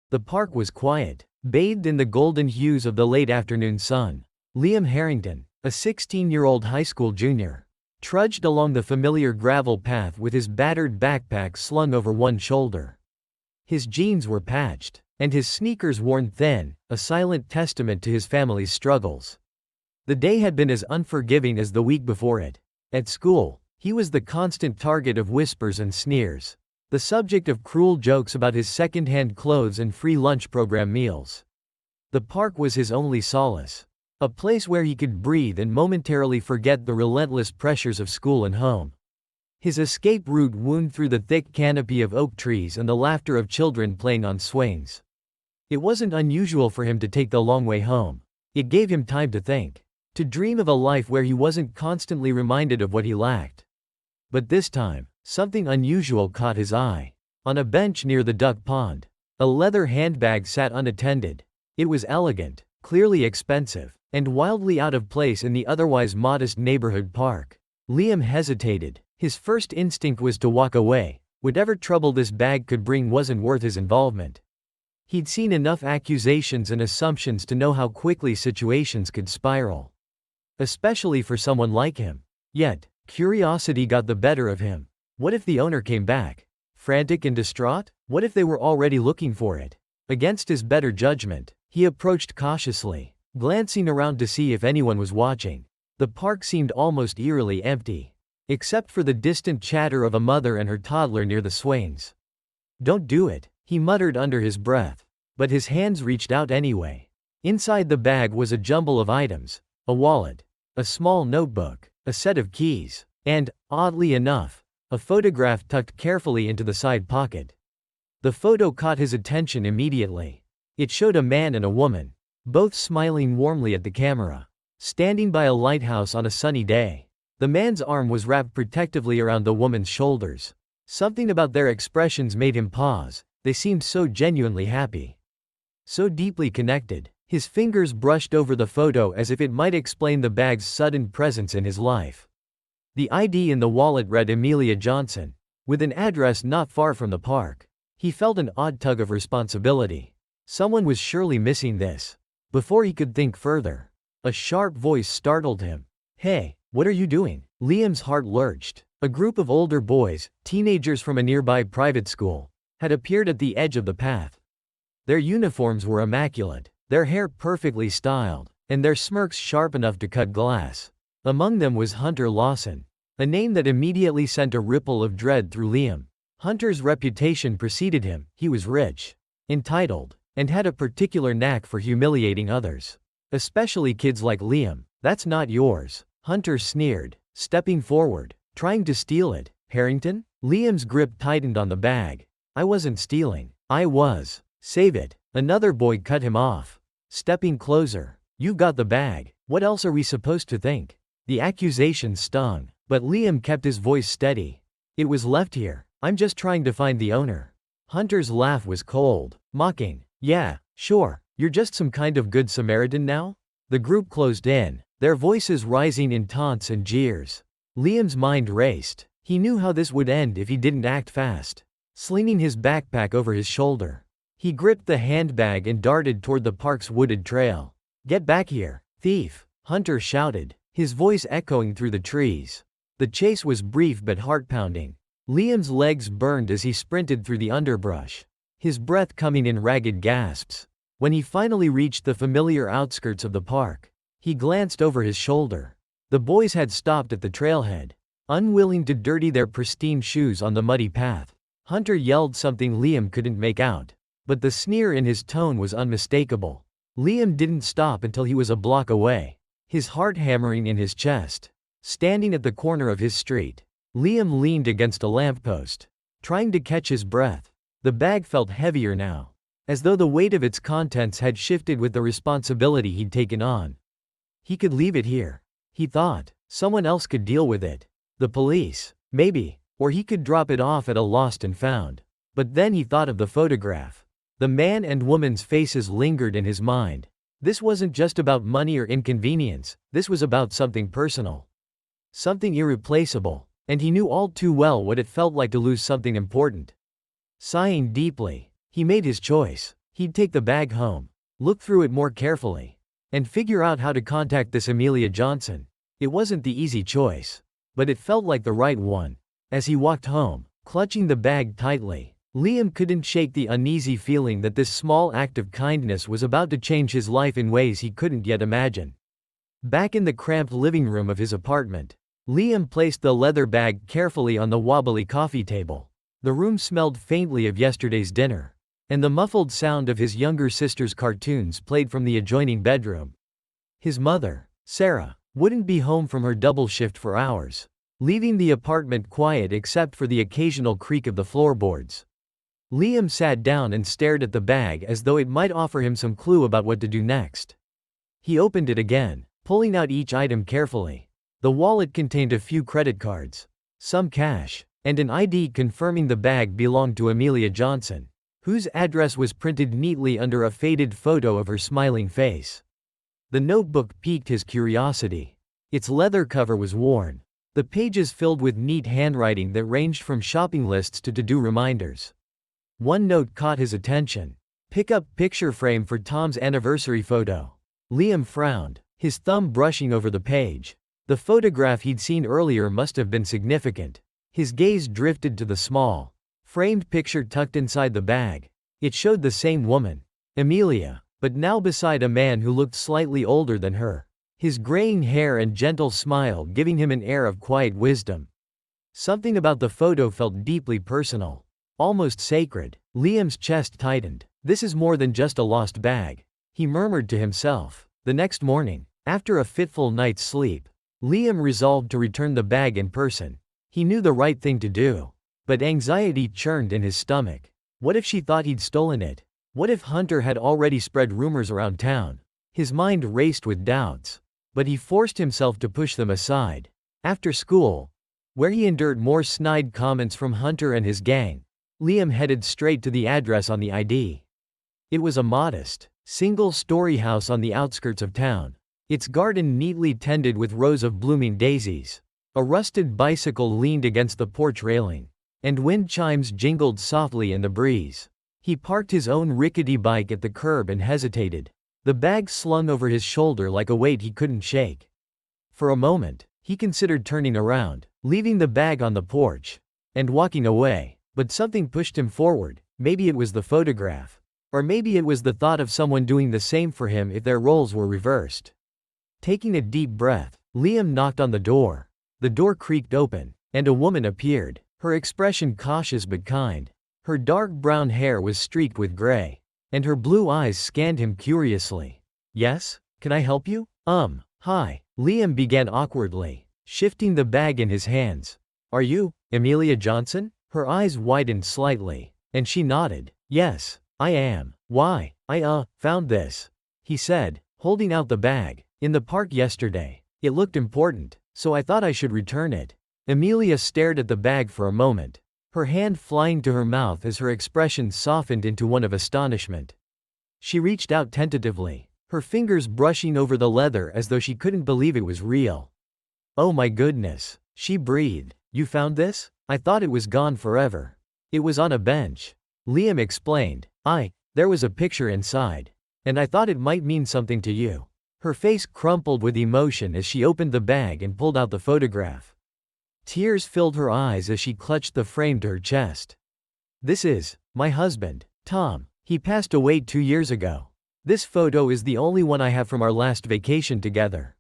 The park was quiet, bathed in the golden hues of the late afternoon sun. Liam Harrington, a 16-year-old high school junior, trudged along the familiar gravel path with his battered backpack slung over one shoulder. His jeans were patched, and his sneakers worn thin, a silent testament to his family's struggles. The day had been as unforgiving as the week before it. At school, he was the constant target of whispers and sneers, the subject of cruel jokes about his second-hand clothes and free lunch program meals. The park was his only solace, a place where he could breathe and momentarily forget the relentless pressures of school and home. His escape route wound through the thick canopy of oak trees and the laughter of children playing on swings. It wasn't unusual for him to take the long way home. It gave him time to think, to dream of a life where he wasn't constantly reminded of what he lacked. But this time, something unusual caught his eye. On a bench near the duck pond, a leather handbag sat unattended. It was elegant, clearly expensive, and wildly out of place in the otherwise modest neighborhood park. Liam hesitated. His first instinct was to walk away. Whatever trouble this bag could bring wasn't worth his involvement. He'd seen enough accusations and assumptions to know how quickly situations could spiral, especially for someone like him. Yet, curiosity got the better of him. What if the owner came back, frantic and distraught? What if they were already looking for it? Against his better judgment, he approached cautiously, glancing around to see if anyone was watching. The park seemed almost eerily empty, except for the distant chatter of a mother and her toddler near the swings. "Don't do it," he muttered under his breath, but his hands reached out anyway. Inside the bag was a jumble of items, a wallet, a small notebook, a set of keys, and, oddly enough, a photograph tucked carefully into the side pocket. The photo caught his attention immediately. It showed a man and a woman, both smiling warmly at the camera, standing by a lighthouse on a sunny day. The man's arm was wrapped protectively around the woman's shoulders. Something about their expressions made him pause. They seemed so genuinely happy, so deeply connected. His fingers brushed over the photo as if it might explain the bag's sudden presence in his life. The ID in the wallet read Amelia Johnson, with an address not far from the park. He felt an odd tug of responsibility. Someone was surely missing this. Before he could think further, a sharp voice startled him. "Hey, what are you doing?" Liam's heart lurched. A group of older boys, teenagers from a nearby private school, had appeared at the edge of the path. Their uniforms were immaculate, their hair perfectly styled, and their smirks sharp enough to cut glass. Among them was Hunter Lawson, a name that immediately sent a ripple of dread through Liam. Hunter's reputation preceded him. He was rich, entitled, and had a particular knack for humiliating others, especially kids like Liam. "That's not yours," Hunter sneered, stepping forward, trying to steal it. "Harrington?" Liam's grip tightened on the bag. "I wasn't stealing. I was." "Save it," another boy cut him off, stepping closer. "You've got the bag. What else are we supposed to think?" The accusation stung, but Liam kept his voice steady. "It was left here. I'm just trying to find the owner." Hunter's laugh was cold, mocking. "Yeah, sure, you're just some kind of good Samaritan now?" The group closed in, their voices rising in taunts and jeers. Liam's mind raced. He knew how this would end if he didn't act fast. Slinging his backpack over his shoulder, he gripped the handbag and darted toward the park's wooded trail. "Get back here, thief!" Hunter shouted, his voice echoing through the trees. The chase was brief but heart-pounding. Liam's legs burned as he sprinted through the underbrush, his breath coming in ragged gasps. When he finally reached the familiar outskirts of the park, he glanced over his shoulder. The boys had stopped at the trailhead, unwilling to dirty their pristine shoes on the muddy path. Hunter yelled something Liam couldn't make out, but the sneer in his tone was unmistakable. Liam didn't stop until he was a block away, his heart hammering in his chest. Standing at the corner of his street, Liam leaned against a lamppost, trying to catch his breath. The bag felt heavier now, as though the weight of its contents had shifted with the responsibility he'd taken on. He could leave it here, he thought. Someone else could deal with it. The police, maybe, or he could drop it off at a lost and found. But then he thought of the photograph. The man and woman's faces lingered in his mind. This wasn't just about money or inconvenience, this was about something personal, something irreplaceable, and he knew all too well what it felt like to lose something important. Sighing deeply, he made his choice. He'd take the bag home, look through it more carefully, and figure out how to contact this Amelia Johnson. It wasn't the easy choice, but it felt like the right one. As he walked home, clutching the bag tightly, Liam couldn't shake the uneasy feeling that this small act of kindness was about to change his life in ways he couldn't yet imagine. Back in the cramped living room of his apartment, Liam placed the leather bag carefully on the wobbly coffee table. The room smelled faintly of yesterday's dinner, and the muffled sound of his younger sister's cartoons played from the adjoining bedroom. His mother, Sarah, wouldn't be home from her double shift for hours, leaving the apartment quiet except for the occasional creak of the floorboards. Liam sat down and stared at the bag as though it might offer him some clue about what to do next. He opened it again, pulling out each item carefully. The wallet contained a few credit cards, some cash, and an ID confirming the bag belonged to Amelia Johnson, whose address was printed neatly under a faded photo of her smiling face. The notebook piqued his curiosity. Its leather cover was worn, the pages filled with neat handwriting that ranged from shopping lists to to-do reminders. One note caught his attention. Pick up picture frame for Tom's anniversary photo. Liam frowned, his thumb brushing over the page. The photograph he'd seen earlier must have been significant. His gaze drifted to the small, framed picture tucked inside the bag. It showed the same woman, Amelia, but now beside a man who looked slightly older than her, his graying hair and gentle smile giving him an air of quiet wisdom. Something about the photo felt deeply personal, almost sacred. Liam's chest tightened. This is more than just a lost bag, he murmured to himself. The next morning, after a fitful night's sleep, Liam resolved to return the bag in person. He knew the right thing to do, but anxiety churned in his stomach. What if she thought he'd stolen it? What if Hunter had already spread rumors around town? His mind raced with doubts, but he forced himself to push them aside. After school, where he endured more snide comments from Hunter and his gang, Liam headed straight to the address on the ID. It was a modest, single-story house on the outskirts of town, its garden neatly tended with rows of blooming daisies. A rusted bicycle leaned against the porch railing, and wind chimes jingled softly in the breeze. He parked his own rickety bike at the curb and hesitated, the bag slung over his shoulder like a weight he couldn't shake. For a moment, he considered turning around, leaving the bag on the porch, and walking away. But something pushed him forward. Maybe it was the photograph. Or maybe it was the thought of someone doing the same for him if their roles were reversed. Taking a deep breath, Liam knocked on the door. The door creaked open, and a woman appeared, her expression cautious but kind. Her dark brown hair was streaked with gray, and her blue eyes scanned him curiously. Yes? Can I help you? Hi. Liam began awkwardly, shifting the bag in his hands. Are you Amelia Johnson? Her eyes widened slightly, and she nodded. Yes, I am. Why? I found this, he said, holding out the bag. In the park yesterday. It looked important, so I thought I should return it. Amelia stared at the bag for a moment, her hand flying to her mouth as her expression softened into one of astonishment. She reached out tentatively, her fingers brushing over the leather as though she couldn't believe it was real. Oh my goodness, she breathed. You found this? I thought it was gone forever. It was on a bench. Liam explained. There was a picture inside, and I thought it might mean something to you. Her face crumpled with emotion as she opened the bag and pulled out the photograph. Tears filled her eyes as she clutched the frame to her chest. This is my husband, Tom. He passed away 2 years ago. This photo is the only one I have from our last vacation together.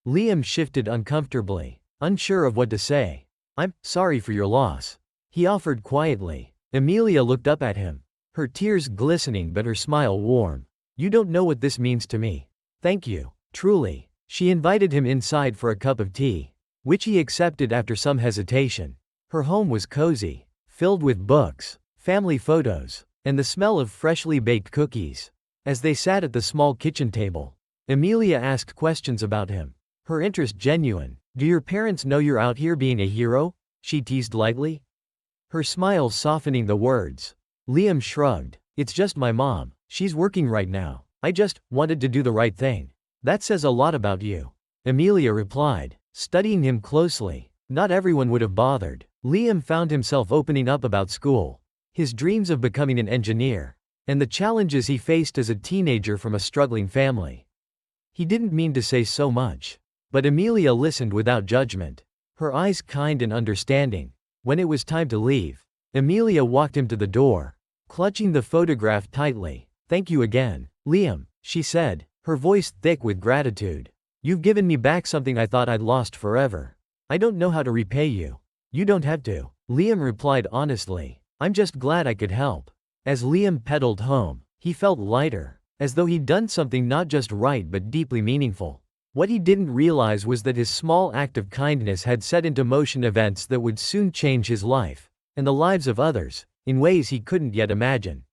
Liam shifted uncomfortably, unsure of what to say. I'm sorry for your loss, he offered quietly. Amelia looked up at him, her tears glistening but her smile warm. You don't know what this means to me. Thank you, truly. She invited him inside for a cup of tea, which he accepted after some hesitation. Her home was cozy, filled with books, family photos, and the smell of freshly baked cookies. As they sat at the small kitchen table, Amelia asked questions about him, her interest genuine. Do your parents know you're out here being a hero? She teased lightly, her smile softening the words. Liam shrugged. It's just my mom. She's working right now. I just wanted to do the right thing. That says a lot about you, Amelia replied, studying him closely. Not everyone would have bothered. Liam found himself opening up about school, his dreams of becoming an engineer, and the challenges he faced as a teenager from a struggling family. He didn't mean to say so much, but Amelia listened without judgment, her eyes kind and understanding. When it was time to leave, Amelia walked him to the door, clutching the photograph tightly. "Thank you again, Liam," she said, her voice thick with gratitude. "You've given me back something I thought I'd lost forever. I don't know how to repay you." "You don't have to," Liam replied honestly. "I'm just glad I could help." As Liam pedaled home, he felt lighter, as though he'd done something not just right but deeply meaningful. What he didn't realize was that his small act of kindness had set into motion events that would soon change his life, and the lives of others, in ways he couldn't yet imagine.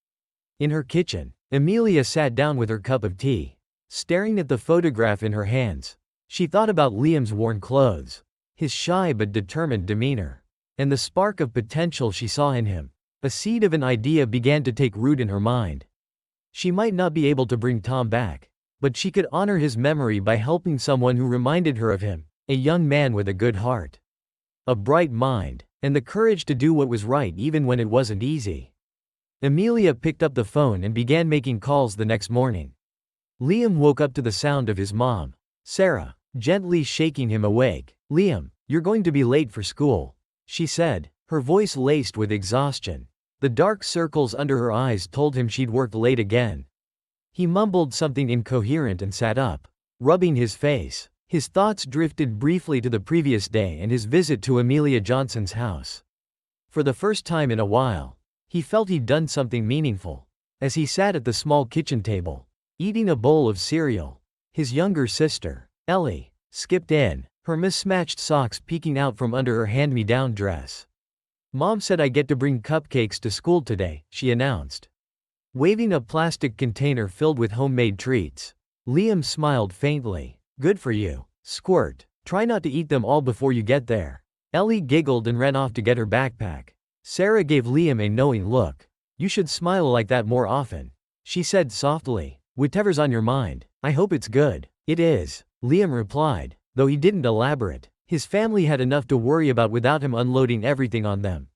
In her kitchen, Amelia sat down with her cup of tea, staring at the photograph in her hands. She thought about Liam's worn clothes, his shy but determined demeanor, and the spark of potential she saw in him. A seed of an idea began to take root in her mind. She might not be able to bring Tom back, but she could honor his memory by helping someone who reminded her of him, a young man with a good heart, a bright mind, and the courage to do what was right even when it wasn't easy. Amelia picked up the phone and began making calls the next morning. Liam woke up to the sound of his mom, Sarah, gently shaking him awake. "Liam, you're going to be late for school," she said, her voice laced with exhaustion. The dark circles under her eyes told him she'd worked late again. He mumbled something incoherent and sat up, rubbing his face. His thoughts drifted briefly to the previous day and his visit to Amelia Johnson's house. For the first time in a while, he felt he'd done something meaningful. As he sat at the small kitchen table, eating a bowl of cereal, his younger sister, Ellie, skipped in, her mismatched socks peeking out from under her hand-me-down dress. "Mom said I get to bring cupcakes to school today," she announced, waving a plastic container filled with homemade treats. Liam smiled faintly. "Good for you. Squirt. Try not to eat them all before you get there." Ellie giggled and ran off to get her backpack. Sarah gave Liam a knowing look. "You should smile like that more often," she said softly. "Whatever's on your mind, I hope it's good." "It is," Liam replied, though he didn't elaborate. His family had enough to worry about without him unloading everything on them.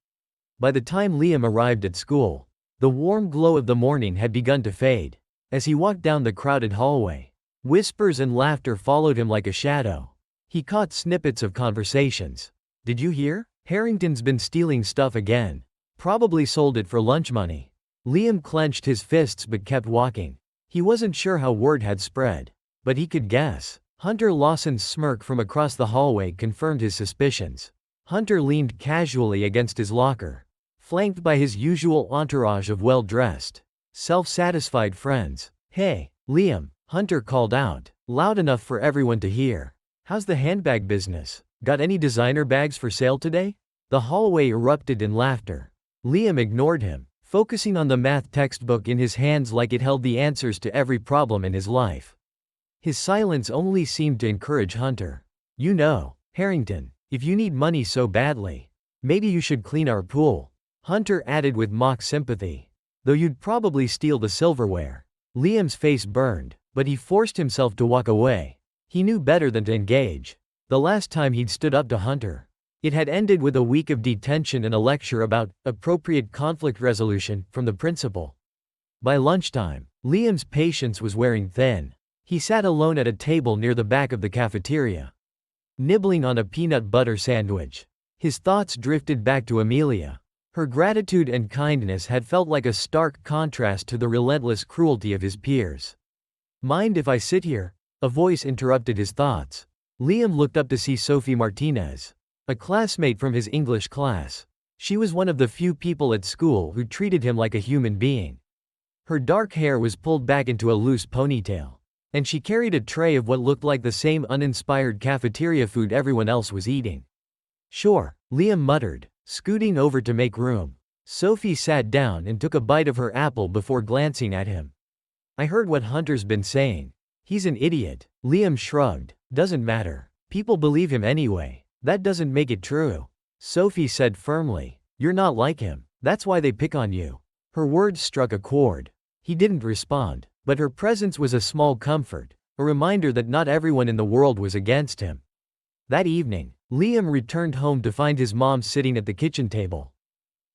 By the time Liam arrived at school, the warm glow of the morning had begun to fade. As he walked down the crowded hallway, whispers and laughter followed him like a shadow. He caught snippets of conversations. "Did you hear? Harrington's been stealing stuff again. Probably sold it for lunch money." Liam clenched his fists but kept walking. He wasn't sure how word had spread, but he could guess. Hunter Lawson's smirk from across the hallway confirmed his suspicions. Hunter leaned casually against his locker, flanked by his usual entourage of well-dressed, self-satisfied friends. "Hey, Liam," Hunter called out, loud enough for everyone to hear. "How's the handbag business? Got any designer bags for sale today?" The hallway erupted in laughter. Liam ignored him, focusing on the math textbook in his hands like it held the answers to every problem in his life. His silence only seemed to encourage Hunter. "You know, Harrington, if you need money so badly, maybe you should clean our pool," Hunter added with mock sympathy. "Though you'd probably steal the silverware." Liam's face burned, but he forced himself to walk away. He knew better than to engage. The last time he'd stood up to Hunter, it had ended with a week of detention and a lecture about appropriate conflict resolution from the principal. By lunchtime, Liam's patience was wearing thin. He sat alone at a table near the back of the cafeteria, nibbling on a peanut butter sandwich. His thoughts drifted back to Amelia. Her gratitude and kindness had felt like a stark contrast to the relentless cruelty of his peers. "Mind if I sit here?" a voice interrupted his thoughts. Liam looked up to see Sophie Martinez, a classmate from his English class. She was one of the few people at school who treated him like a human being. Her dark hair was pulled back into a loose ponytail, and she carried a tray of what looked like the same uninspired cafeteria food everyone else was eating. "Sure," Liam muttered, scooting over to make room. Sophie sat down and took a bite of her apple before glancing at him. "I heard what Hunter's been saying. He's an idiot." Liam shrugged. "Doesn't matter. People believe him anyway. That doesn't make it true." Sophie said firmly. "You're not like him. That's why they pick on you." Her words struck a chord. He didn't respond, but her presence was a small comfort, a reminder that not everyone in the world was against him. That evening, Liam returned home to find his mom sitting at the kitchen table,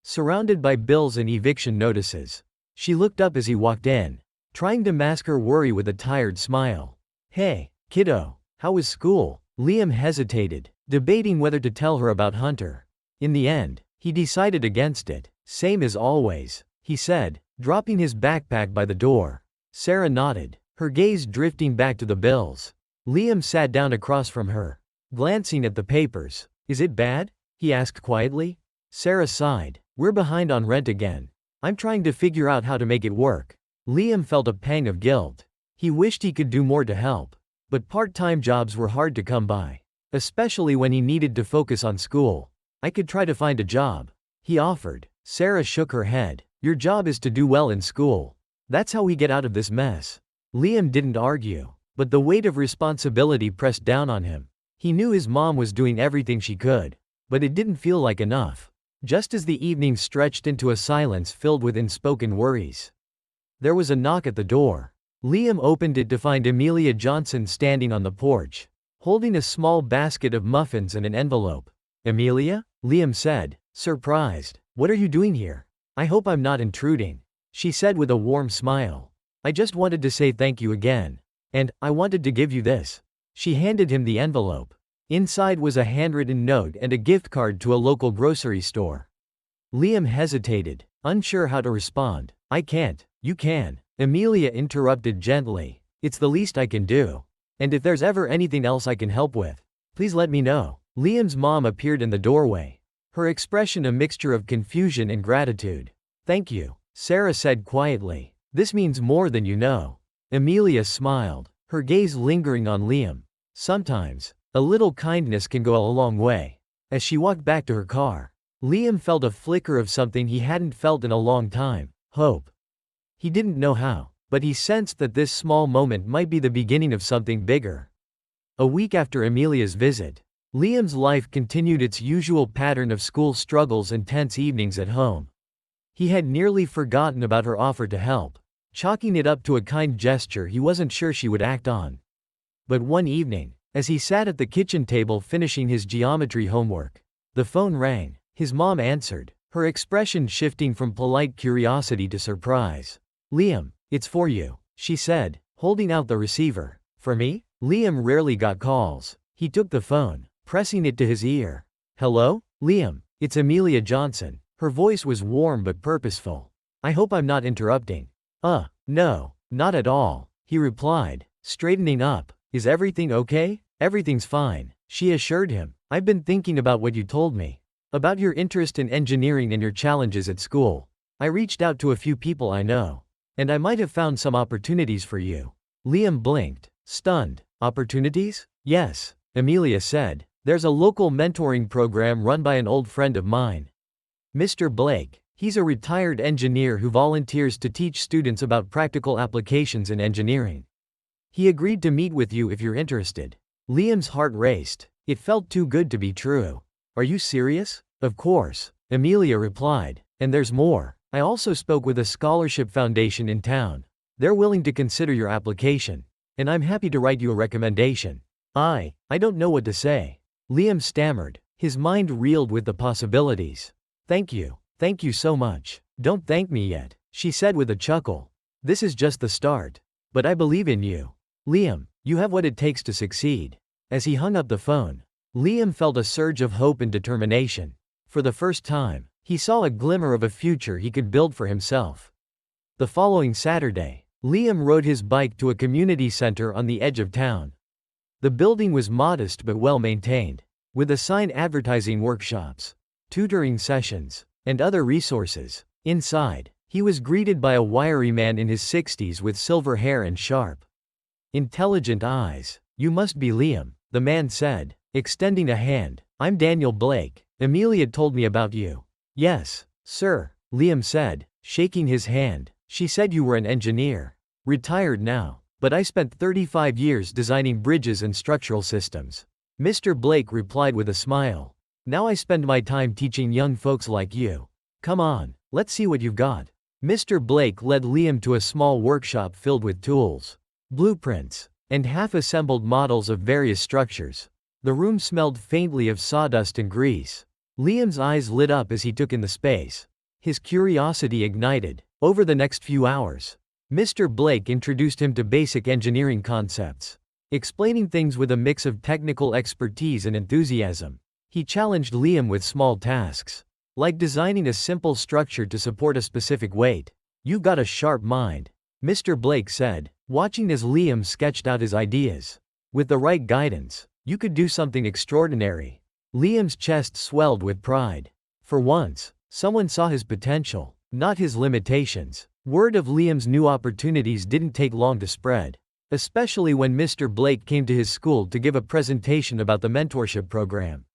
surrounded by bills and eviction notices. She looked up as he walked in, trying to mask her worry with a tired smile. "Hey, kiddo, how was school?" Liam hesitated, debating whether to tell her about Hunter. In the end, he decided against it. "Same as always," he said, dropping his backpack by the door. Sarah nodded, her gaze drifting back to the bills. Liam sat down across from her, glancing at the papers. "Is it bad?" he asked quietly. Sarah sighed. "We're behind on rent again. I'm trying to figure out how to make it work." Liam felt a pang of guilt. He wished he could do more to help. But part-time jobs were hard to come by, especially when he needed to focus on school. "I could try to find a job," he offered. Sarah shook her head. "Your job is to do well in school. That's how we get out of this mess." Liam didn't argue, but the weight of responsibility pressed down on him. He knew his mom was doing everything she could, but it didn't feel like enough. Just as the evening stretched into a silence filled with unspoken worries, there was a knock at the door. Liam opened it to find Amelia Johnson standing on the porch, holding a small basket of muffins and an envelope. "Amelia?" Liam said, surprised. "What are you doing here?" "I hope I'm not intruding," she said with a warm smile. "I just wanted to say thank you again. And I wanted to give you this." She handed him the envelope. Inside was a handwritten note and a gift card to a local grocery store. Liam hesitated, unsure how to respond. "I can't." "You can," Amelia interrupted gently. "It's the least I can do. And if there's ever anything else I can help with, please let me know." Liam's mom appeared in the doorway, her expression a mixture of confusion and gratitude. "Thank you," Sarah said quietly. "This means more than you know." Amelia smiled, her gaze lingering on Liam. "Sometimes, a little kindness can go a long way." As she walked back to her car, Liam felt a flicker of something he hadn't felt in a long time: hope. He didn't know how, but he sensed that this small moment might be the beginning of something bigger. A week after Amelia's visit, Liam's life continued its usual pattern of school struggles and tense evenings at home. He had nearly forgotten about her offer to help, chalking it up to a kind gesture he wasn't sure she would act on. But one evening, as he sat at the kitchen table finishing his geometry homework, the phone rang. His mom answered, her expression shifting from polite curiosity to surprise. "Liam, it's for you," she said, holding out the receiver. "For me?" Liam rarely got calls. He took the phone, pressing it to his ear. "Hello, Liam, it's Amelia Johnson." Her voice was warm but purposeful. "I hope I'm not interrupting." No, not at all," he replied, straightening up. "Is everything okay?" "Everything's fine," she assured him. "I've been thinking about what you told me, about your interest in engineering and your challenges at school. I reached out to a few people I know, and I might have found some opportunities for you." Liam blinked, stunned. "Opportunities?" "Yes," Amelia said. "There's a local mentoring program run by an old friend of mine, Mr. Blake. He's a retired engineer who volunteers to teach students about practical applications in engineering. He agreed to meet with you if you're interested." Liam's heart raced. It felt too good to be true. "Are you serious?" "Of course," Amelia replied. "And there's more. I also spoke with a scholarship foundation in town. They're willing to consider your application, and I'm happy to write you a recommendation." I don't know what to say," Liam stammered. His mind reeled with the possibilities. Thank you so much." "Don't thank me yet," she said with a chuckle. "This is just the start. But I believe in you. Liam, you have what it takes to succeed." As he hung up the phone, Liam felt a surge of hope and determination. For the first time, he saw a glimmer of a future he could build for himself. The following Saturday, Liam rode his bike to a community center on the edge of town. The building was modest but well maintained, with a sign advertising workshops, tutoring sessions, and other resources. Inside, he was greeted by a wiry man in his 60s with silver hair and sharp, intelligent eyes. "You must be Liam," the man said, extending a hand. "I'm Daniel Blake. Amelia told me about you." "Yes, sir," Liam said, shaking his hand. "She said you were an engineer. Retired now. But I spent 35 years designing bridges and structural systems." Mr. Blake replied with a smile. "Now I spend my time teaching young folks like you. Come on, let's see what you've got." Mr. Blake led Liam to a small workshop filled with tools, blueprints, and half-assembled models of various structures. The room smelled faintly of sawdust and grease. Liam's eyes lit up as he took in the space. His curiosity ignited. Over the next few hours, Mr. Blake introduced him to basic engineering concepts, explaining things with a mix of technical expertise and enthusiasm. He challenged Liam with small tasks, like designing a simple structure to support a specific weight. "You've got a sharp mind," Mr. Blake said, watching as Liam sketched out his ideas. "With the right guidance, you could do something extraordinary." Liam's chest swelled with pride. For once, someone saw his potential, not his limitations. Word of Liam's new opportunities didn't take long to spread, especially when Mr. Blake came to his school to give a presentation about the mentorship program.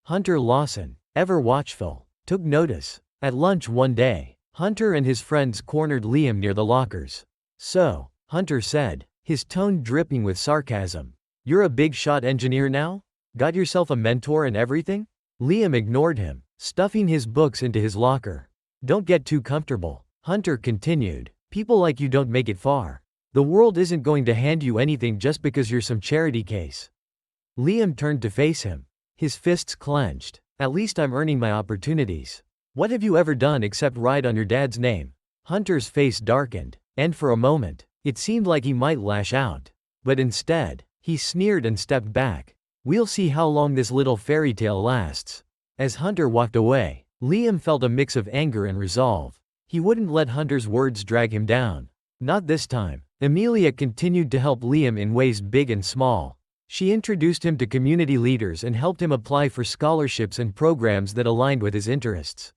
Hunter Lawson, ever watchful, took notice. At lunch one day, Hunter and his friends cornered Liam near the lockers. "So," Hunter said, his tone dripping with sarcasm, "you're a big-shot engineer now? Got yourself a mentor and everything?" Liam ignored him, stuffing his books into his locker. "Don't get too comfortable," Hunter continued. "People like you don't make it far. The world isn't going to hand you anything just because you're some charity case." Liam turned to face him, his fists clenched. "At least I'm earning my opportunities. What have you ever done except ride on your dad's name?" Hunter's face darkened, and for a moment, it seemed like he might lash out. But instead, he sneered and stepped back. "We'll see how long this little fairy tale lasts." As Hunter walked away, Liam felt a mix of anger and resolve. He wouldn't let Hunter's words drag him down. Not this time. Amelia continued to help Liam in ways big and small. She introduced him to community leaders and helped him apply for scholarships and programs that aligned with his interests.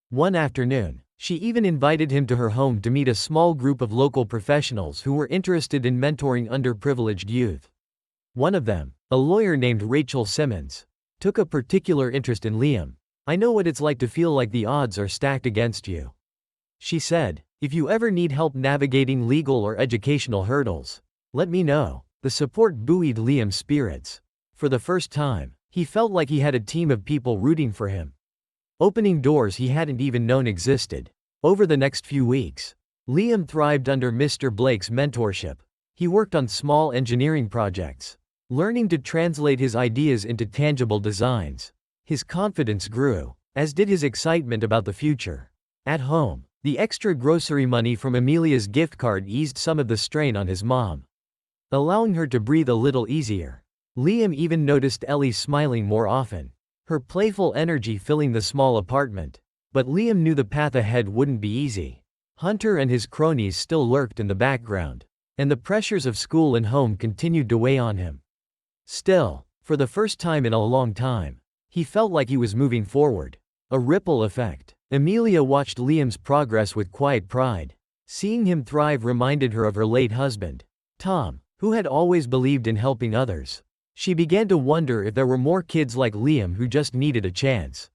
One afternoon, she even invited him to her home to meet a small group of local professionals who were interested in mentoring underprivileged youth. One of them, a lawyer named Rachel Simmons, took a particular interest in Liam. "I know what it's like to feel like the odds are stacked against you," she said. "If you ever need help navigating legal or educational hurdles, let me know." The support buoyed Liam's spirits. For the first time, he felt like he had a team of people rooting for him, opening doors he hadn't even known existed. Over the next few weeks, Liam thrived under Mr. Blake's mentorship. He worked on small engineering projects, learning to translate his ideas into tangible designs. His confidence grew, as did his excitement about the future. At home, the extra grocery money from Amelia's gift card eased some of the strain on his mom, allowing her to breathe a little easier. Liam even noticed Ellie smiling more often, her playful energy filling the small apartment. But Liam knew the path ahead wouldn't be easy. Hunter and his cronies still lurked in the background, and the pressures of school and home continued to weigh on him. Still, for the first time in a long time, he felt like he was moving forward. A ripple effect. Amelia watched Liam's progress with quiet pride. Seeing him thrive reminded her of her late husband, Tom, who had always believed in helping others. She began to wonder if there were more kids like Liam who just needed a chance.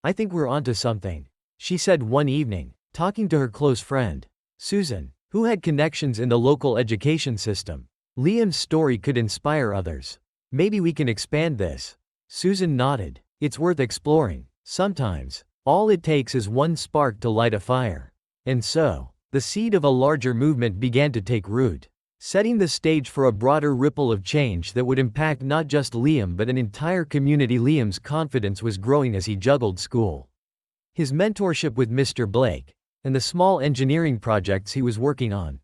"I think we're onto something," she said one evening, talking to her close friend, Susan, who had connections in the local education system. "Liam's story could inspire others. Maybe we can expand this." Susan nodded. "It's worth exploring. Sometimes, all it takes is one spark to light a fire." And so, the seed of a larger movement began to take root, setting the stage for a broader ripple of change that would impact not just Liam but an entire community. Liam's confidence was growing as he juggled school, his mentorship with Mr. Blake, and the small engineering projects he was working on.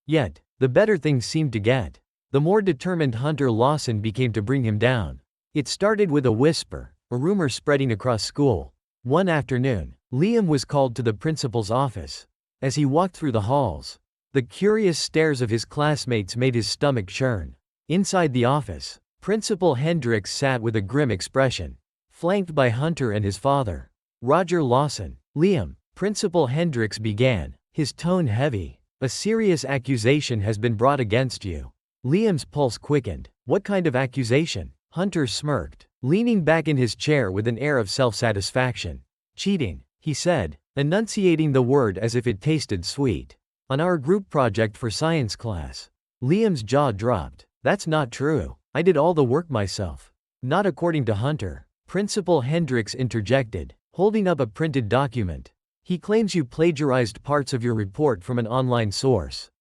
Yet, the better things seemed to get, the more determined Hunter Lawson became to bring him down. It started with a whisper, a rumor spreading across school. One afternoon, Liam was called to the principal's office. As he walked through the halls, the curious stares of his classmates made his stomach churn. Inside the office, Principal Hendricks sat with a grim expression, flanked by Hunter and his father, Roger Lawson. "Liam," Principal Hendricks began, his tone heavy, "a serious accusation has been brought against you." Liam's pulse quickened. "What kind of accusation?" Hunter smirked, leaning back in his chair with an air of self-satisfaction. "Cheating," he said, enunciating the word as if it tasted sweet. "On our group project for science class." Liam's jaw dropped. "That's not true. I did all the work myself." "Not according to Hunter," Principal Hendricks interjected, holding up a printed document. "He claims you plagiarized parts of your report from an online source."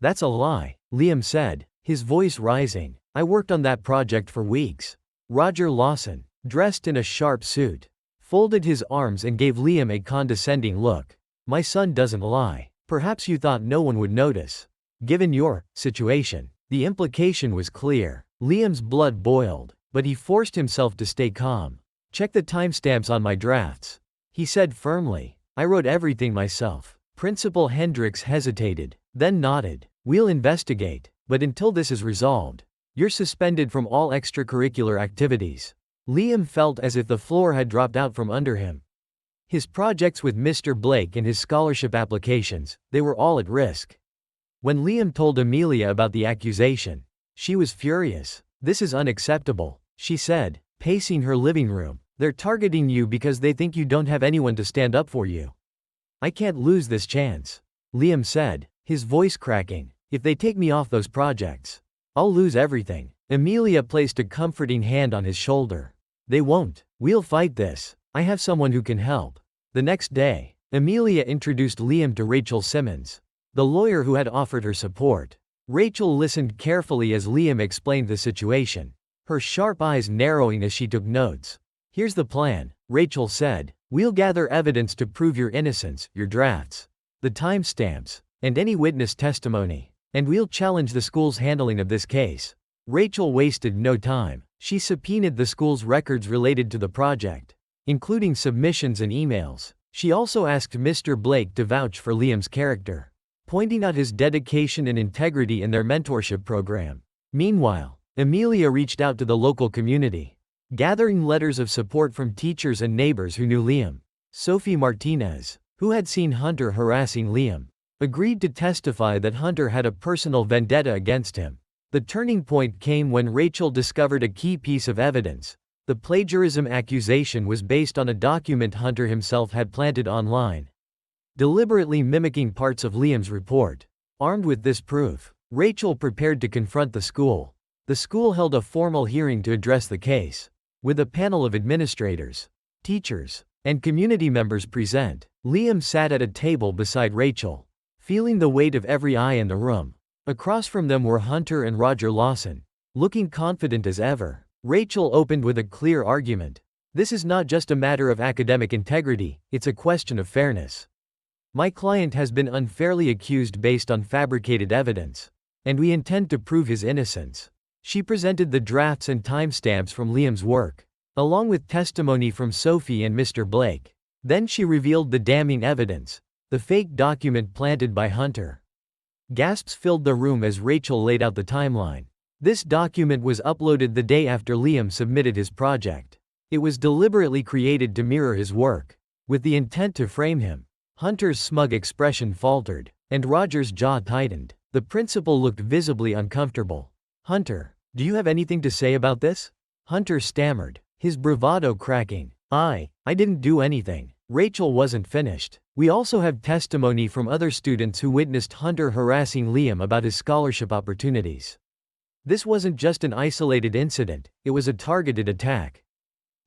"That's a lie," Liam said, his voice rising. "I worked on that project for weeks." Roger Lawson, dressed in a sharp suit, folded his arms and gave Liam a condescending look. My son doesn't lie. Perhaps you thought no one would notice. Given your situation, the implication was clear. Liam's blood boiled, but he forced himself to stay calm. Check the timestamps on my drafts, he said firmly. I wrote everything myself. Principal Hendricks hesitated, then nodded. We'll investigate, but until this is resolved, you're suspended from all extracurricular activities. Liam felt as if the floor had dropped out from under him. His projects with Mr. Blake and his scholarship applications, they were all at risk. When Liam told Amelia about the accusation, she was furious. This is unacceptable, she said, pacing her living room. They're targeting you because they think you don't have anyone to stand up for you. I can't lose this chance, Liam said, his voice cracking. If they take me off those projects, I'll lose everything. Amelia placed a comforting hand on his shoulder. They won't. We'll fight this. I have someone who can help. The next day, Amelia introduced Liam to Rachel Simmons, the lawyer who had offered her support. Rachel listened carefully as Liam explained the situation, her sharp eyes narrowing as she took notes. Here's the plan, Rachel said. We'll gather evidence to prove your innocence, your drafts, the timestamps, and any witness testimony. And we'll challenge the school's handling of this case. Rachel wasted no time. She subpoenaed the school's records related to the project, including submissions and emails. She also asked Mr. Blake to vouch for Liam's character, pointing out his dedication and integrity in their mentorship program. Meanwhile, Amelia reached out to the local community, gathering letters of support from teachers and neighbors who knew Liam. Sophie Martinez, who had seen Hunter harassing Liam, agreed to testify that Hunter had a personal vendetta against him. The turning point came when Rachel discovered a key piece of evidence. The plagiarism accusation was based on a document Hunter himself had planted online, deliberately mimicking parts of Liam's report. Armed with this proof, Rachel prepared to confront the school. The school held a formal hearing to address the case, with a panel of administrators, teachers, and community members present. Liam sat at a table beside Rachel, feeling the weight of every eye in the room. Across from them were Hunter and Roger Lawson, looking confident as ever. Rachel opened with a clear argument. This is not just a matter of academic integrity, it's a question of fairness. My client has been unfairly accused based on fabricated evidence, and we intend to prove his innocence. She presented the drafts and timestamps from Liam's work, along with testimony from Sophie and Mr. Blake. Then she revealed the damning evidence, the fake document planted by Hunter. Gasps filled the room as Rachel laid out the timeline. This document was uploaded the day after Liam submitted his project. It was deliberately created to mirror his work, with the intent to frame him. Hunter's smug expression faltered, and Roger's jaw tightened. The principal looked visibly uncomfortable. Hunter, do you have anything to say about this? Hunter stammered, his bravado cracking. I didn't do anything. Rachel wasn't finished. We also have testimony from other students who witnessed Hunter harassing Liam about his scholarship opportunities. This wasn't just an isolated incident, it was a targeted attack.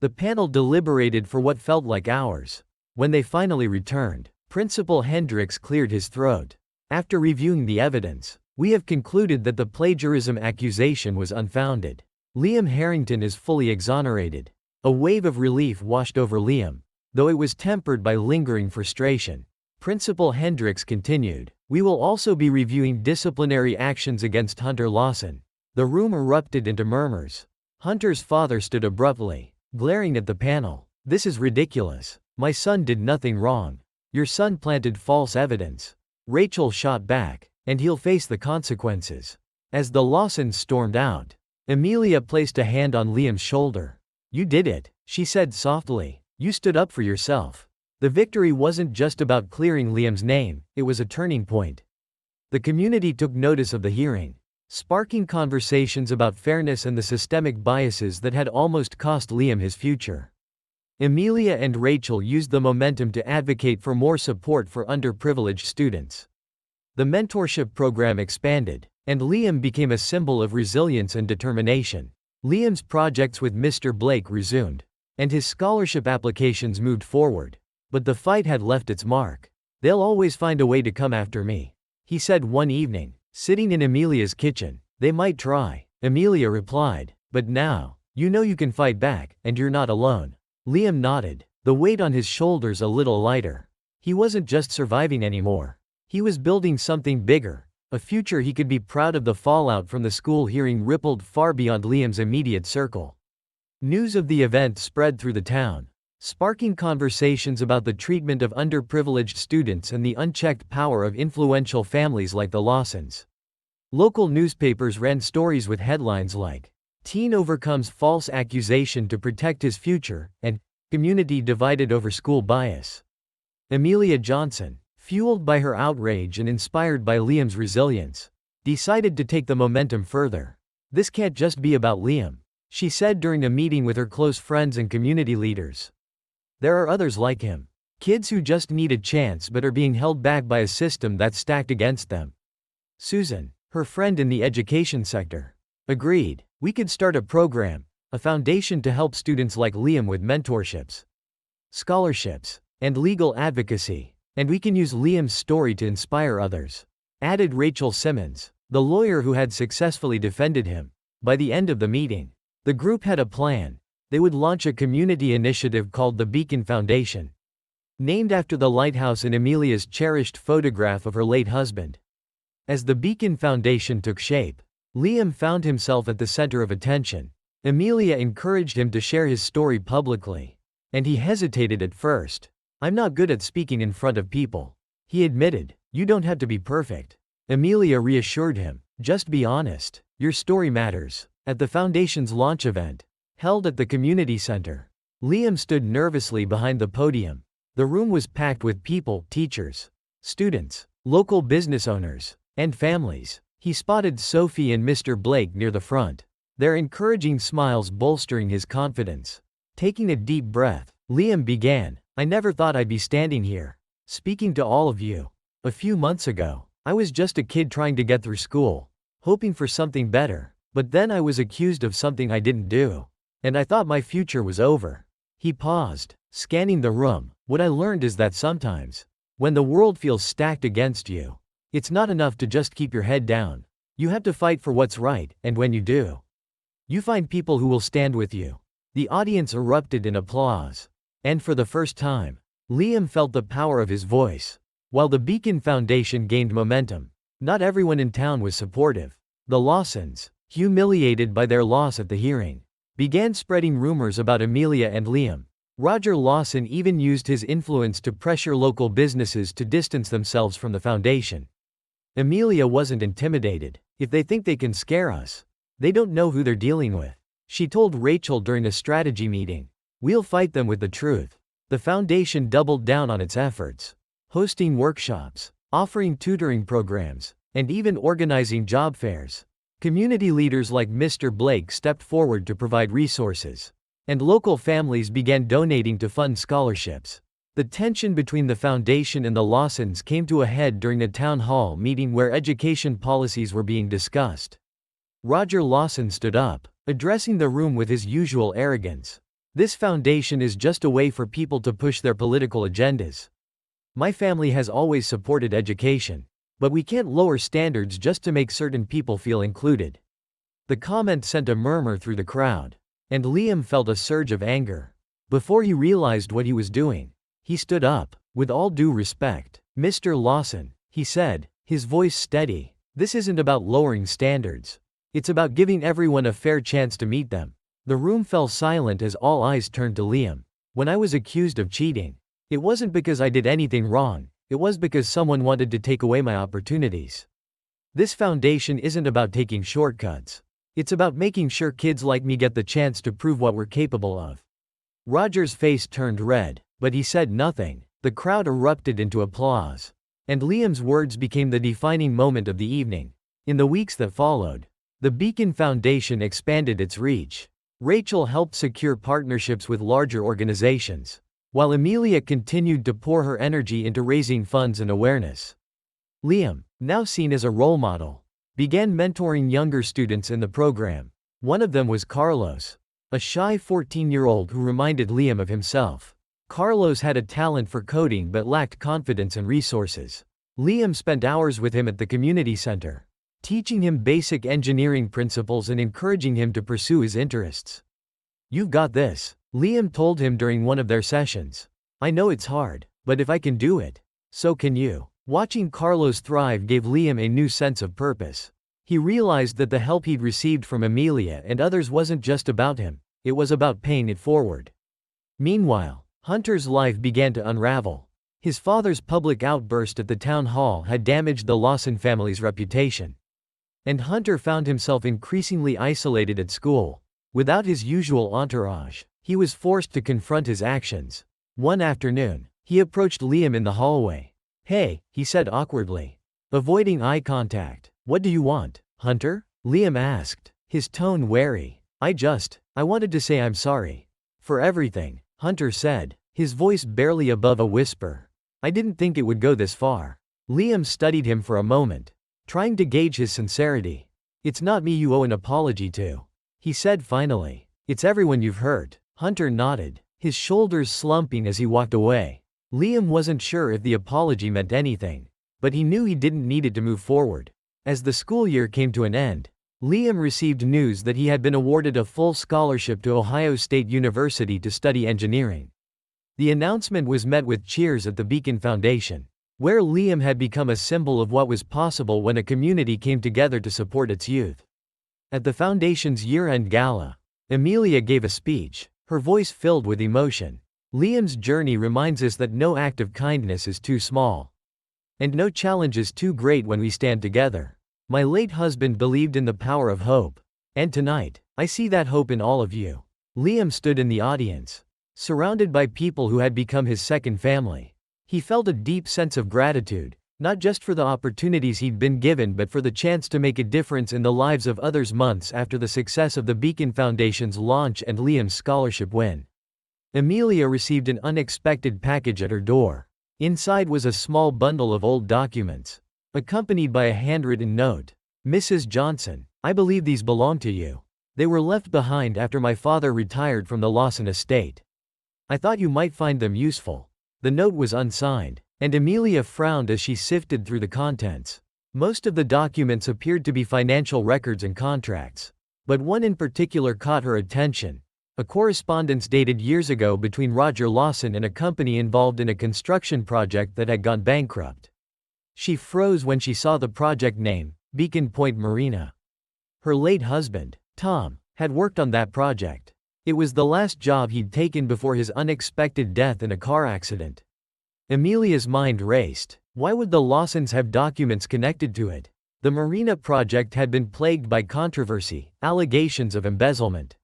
The panel deliberated for what felt like hours. When they finally returned, Principal Hendricks cleared his throat. After reviewing the evidence, we have concluded that the plagiarism accusation was unfounded. Liam Harrington is fully exonerated. A wave of relief washed over Liam, though it was tempered by lingering frustration. Principal Hendricks continued. We will also be reviewing disciplinary actions against Hunter Lawson. The room erupted into murmurs. Hunter's father stood abruptly, glaring at the panel. This is ridiculous. My son did nothing wrong. Your son planted false evidence. Rachel shot back, and he'll face the consequences. As the Lawsons stormed out, Amelia placed a hand on Liam's shoulder. You did it, she said softly. You stood up for yourself. The victory wasn't just about clearing Liam's name, it was a turning point. The community took notice of the hearing, sparking conversations about fairness and the systemic biases that had almost cost Liam his future. Amelia and Rachel used the momentum to advocate for more support for underprivileged students. The mentorship program expanded, and Liam became a symbol of resilience and determination. Liam's projects with Mr. Blake resumed, and his scholarship applications moved forward. But the fight had left its mark. They'll always find a way to come after me, he said one evening, sitting in Amelia's kitchen. They might try, Amelia replied, but now, you know you can fight back, and you're not alone. Liam nodded, the weight on his shoulders a little lighter. He wasn't just surviving anymore. He was building something bigger, a future he could be proud of. The fallout from the school hearing rippled far beyond Liam's immediate circle. News of the event spread through the town, sparking conversations about the treatment of underprivileged students and the unchecked power of influential families like the Lawsons. Local newspapers ran stories with headlines like, "Teen overcomes false accusation to protect his future," and "Community divided over school bias." Amelia Johnson, fueled by her outrage and inspired by Liam's resilience, decided to take the momentum further. "This can't just be about Liam," she said during a meeting with her close friends and community leaders. "There are others like him. Kids who just need a chance but are being held back by a system that's stacked against them." Susan, her friend in the education sector, agreed. "We could start a program, a foundation to help students like Liam with mentorships, scholarships, and legal advocacy. And we can use Liam's story to inspire others," added Rachel Simmons, the lawyer who had successfully defended him. By the end of the meeting, the group had a plan. They would launch a community initiative called the Beacon Foundation, named after the lighthouse in Amelia's cherished photograph of her late husband. As the Beacon Foundation took shape, Liam found himself at the center of attention. Amelia encouraged him to share his story publicly, and he hesitated at first. "I'm not good at speaking in front of people," he admitted. "You don't have to be perfect." Amelia reassured him, "Just be honest. Your story matters." At the foundation's launch event, held at the community center, Liam stood nervously behind the podium. The room was packed with people, teachers, students, local business owners, and families. He spotted Sophie and Mr. Blake near the front, their encouraging smiles bolstering his confidence. Taking a deep breath, Liam began, "I never thought I'd be standing here, speaking to all of you. A few months ago, I was just a kid trying to get through school, hoping for something better, but then I was accused of something I didn't do, and I thought my future was over." He paused, scanning the room. "What I learned is that sometimes, when the world feels stacked against you, it's not enough to just keep your head down. You have to fight for what's right, and when you do, you find people who will stand with you." The audience erupted in applause. And for the first time, Liam felt the power of his voice. While the Beacon Foundation gained momentum, not everyone in town was supportive. The Lawsons, humiliated by their loss at the hearing, began spreading rumors about Amelia and Liam. Roger Lawson even used his influence to pressure local businesses to distance themselves from the foundation. Amelia wasn't intimidated. "If they think they can scare us, they don't know who they're dealing with," she told Rachel during a strategy meeting. "We'll fight them with the truth." The foundation doubled down on its efforts, hosting workshops, offering tutoring programs, and even organizing job fairs. Community leaders like Mr. Blake stepped forward to provide resources, and local families began donating to fund scholarships. The tension between the foundation and the Lawsons came to a head during a town hall meeting where education policies were being discussed. Roger Lawson stood up, addressing the room with his usual arrogance. "This foundation is just a way for people to push their political agendas. My family has always supported education, but we can't lower standards just to make certain people feel included." The comment sent a murmur through the crowd, and Liam felt a surge of anger. Before he realized what he was doing, he stood up. "With all due respect, Mr. Lawson," he said, his voice steady, "this isn't about lowering standards. It's about giving everyone a fair chance to meet them." The room fell silent as all eyes turned to Liam. "When I was accused of cheating, it wasn't because I did anything wrong, it was because someone wanted to take away my opportunities. This foundation isn't about taking shortcuts. It's about making sure kids like me get the chance to prove what we're capable of." Roger's face turned red, but he said nothing. The crowd erupted into applause, and Liam's words became the defining moment of the evening. In the weeks that followed, the Beacon Foundation expanded its reach. Rachel helped secure partnerships with larger organizations, while Amelia continued to pour her energy into raising funds and awareness. Liam, now seen as a role model, began mentoring younger students in the program. One of them was Carlos, a shy 14-year-old who reminded Liam of himself. Carlos had a talent for coding but lacked confidence and resources. Liam spent hours with him at the community center, teaching him basic engineering principles and encouraging him to pursue his interests. "You've got this," Liam told him during one of their sessions. "I know it's hard, But if I can do it, so can you. Watching Carlos thrive gave Liam a new sense of purpose. He realized that the help he'd received from Amelia and others wasn't just about him, it was about paying it forward. Meanwhile, Hunter's life began to unravel. His father's public outburst at the town hall had damaged the Lawson family's reputation. And Hunter found himself increasingly isolated at school. Without his usual entourage, he was forced to confront his actions. One afternoon, he approached Liam in the hallway. "Hey," he said awkwardly, avoiding eye contact. "What do you want, Hunter?" Liam asked, his tone wary. I wanted to say I'm sorry. For everything," Hunter said, his voice barely above a whisper. "I didn't think it would go this far." Liam studied him for a moment, trying to gauge his sincerity. "It's not me you owe an apology to," he said finally. "It's everyone you've hurt." Hunter nodded, his shoulders slumping as he walked away. Liam wasn't sure if the apology meant anything, but he knew he didn't need it to move forward. As the school year came to an end, Liam received news that he had been awarded a full scholarship to Ohio State University to study engineering. The announcement was met with cheers at the Beacon Foundation, where Liam had become a symbol of what was possible when a community came together to support its youth. At the foundation's year-end gala, Amelia gave a speech, her voice filled with emotion. Liam's journey reminds us that no act of kindness is too small. And no challenge is too great when we stand together. My late husband believed in the power of hope. And tonight, I see that hope in all of you. Liam stood in the audience, surrounded by people who had become his second family. He felt a deep sense of gratitude, not just for the opportunities he'd been given but for the chance to make a difference in the lives of others. Months after the success of the Beacon Foundation's launch and Liam's scholarship win, Amelia received an unexpected package at her door. Inside was a small bundle of old documents, accompanied by a handwritten note. "Mrs. Johnson, I believe these belong to you. They were left behind after my father retired from the Lawson estate. I thought you might find them useful." The note was unsigned, and Amelia frowned as she sifted through the contents. Most of the documents appeared to be financial records and contracts. But one in particular caught her attention. A correspondence dated years ago between Roger Lawson and a company involved in a construction project that had gone bankrupt. She froze when she saw the project name, Beacon Point Marina. Her late husband, Tom, had worked on that project. It was the last job he'd taken before his unexpected death in a car accident. Amelia's mind raced. Why would the Lawsons have documents connected to it? The marina project had been plagued by controversy, allegations of embezzlement,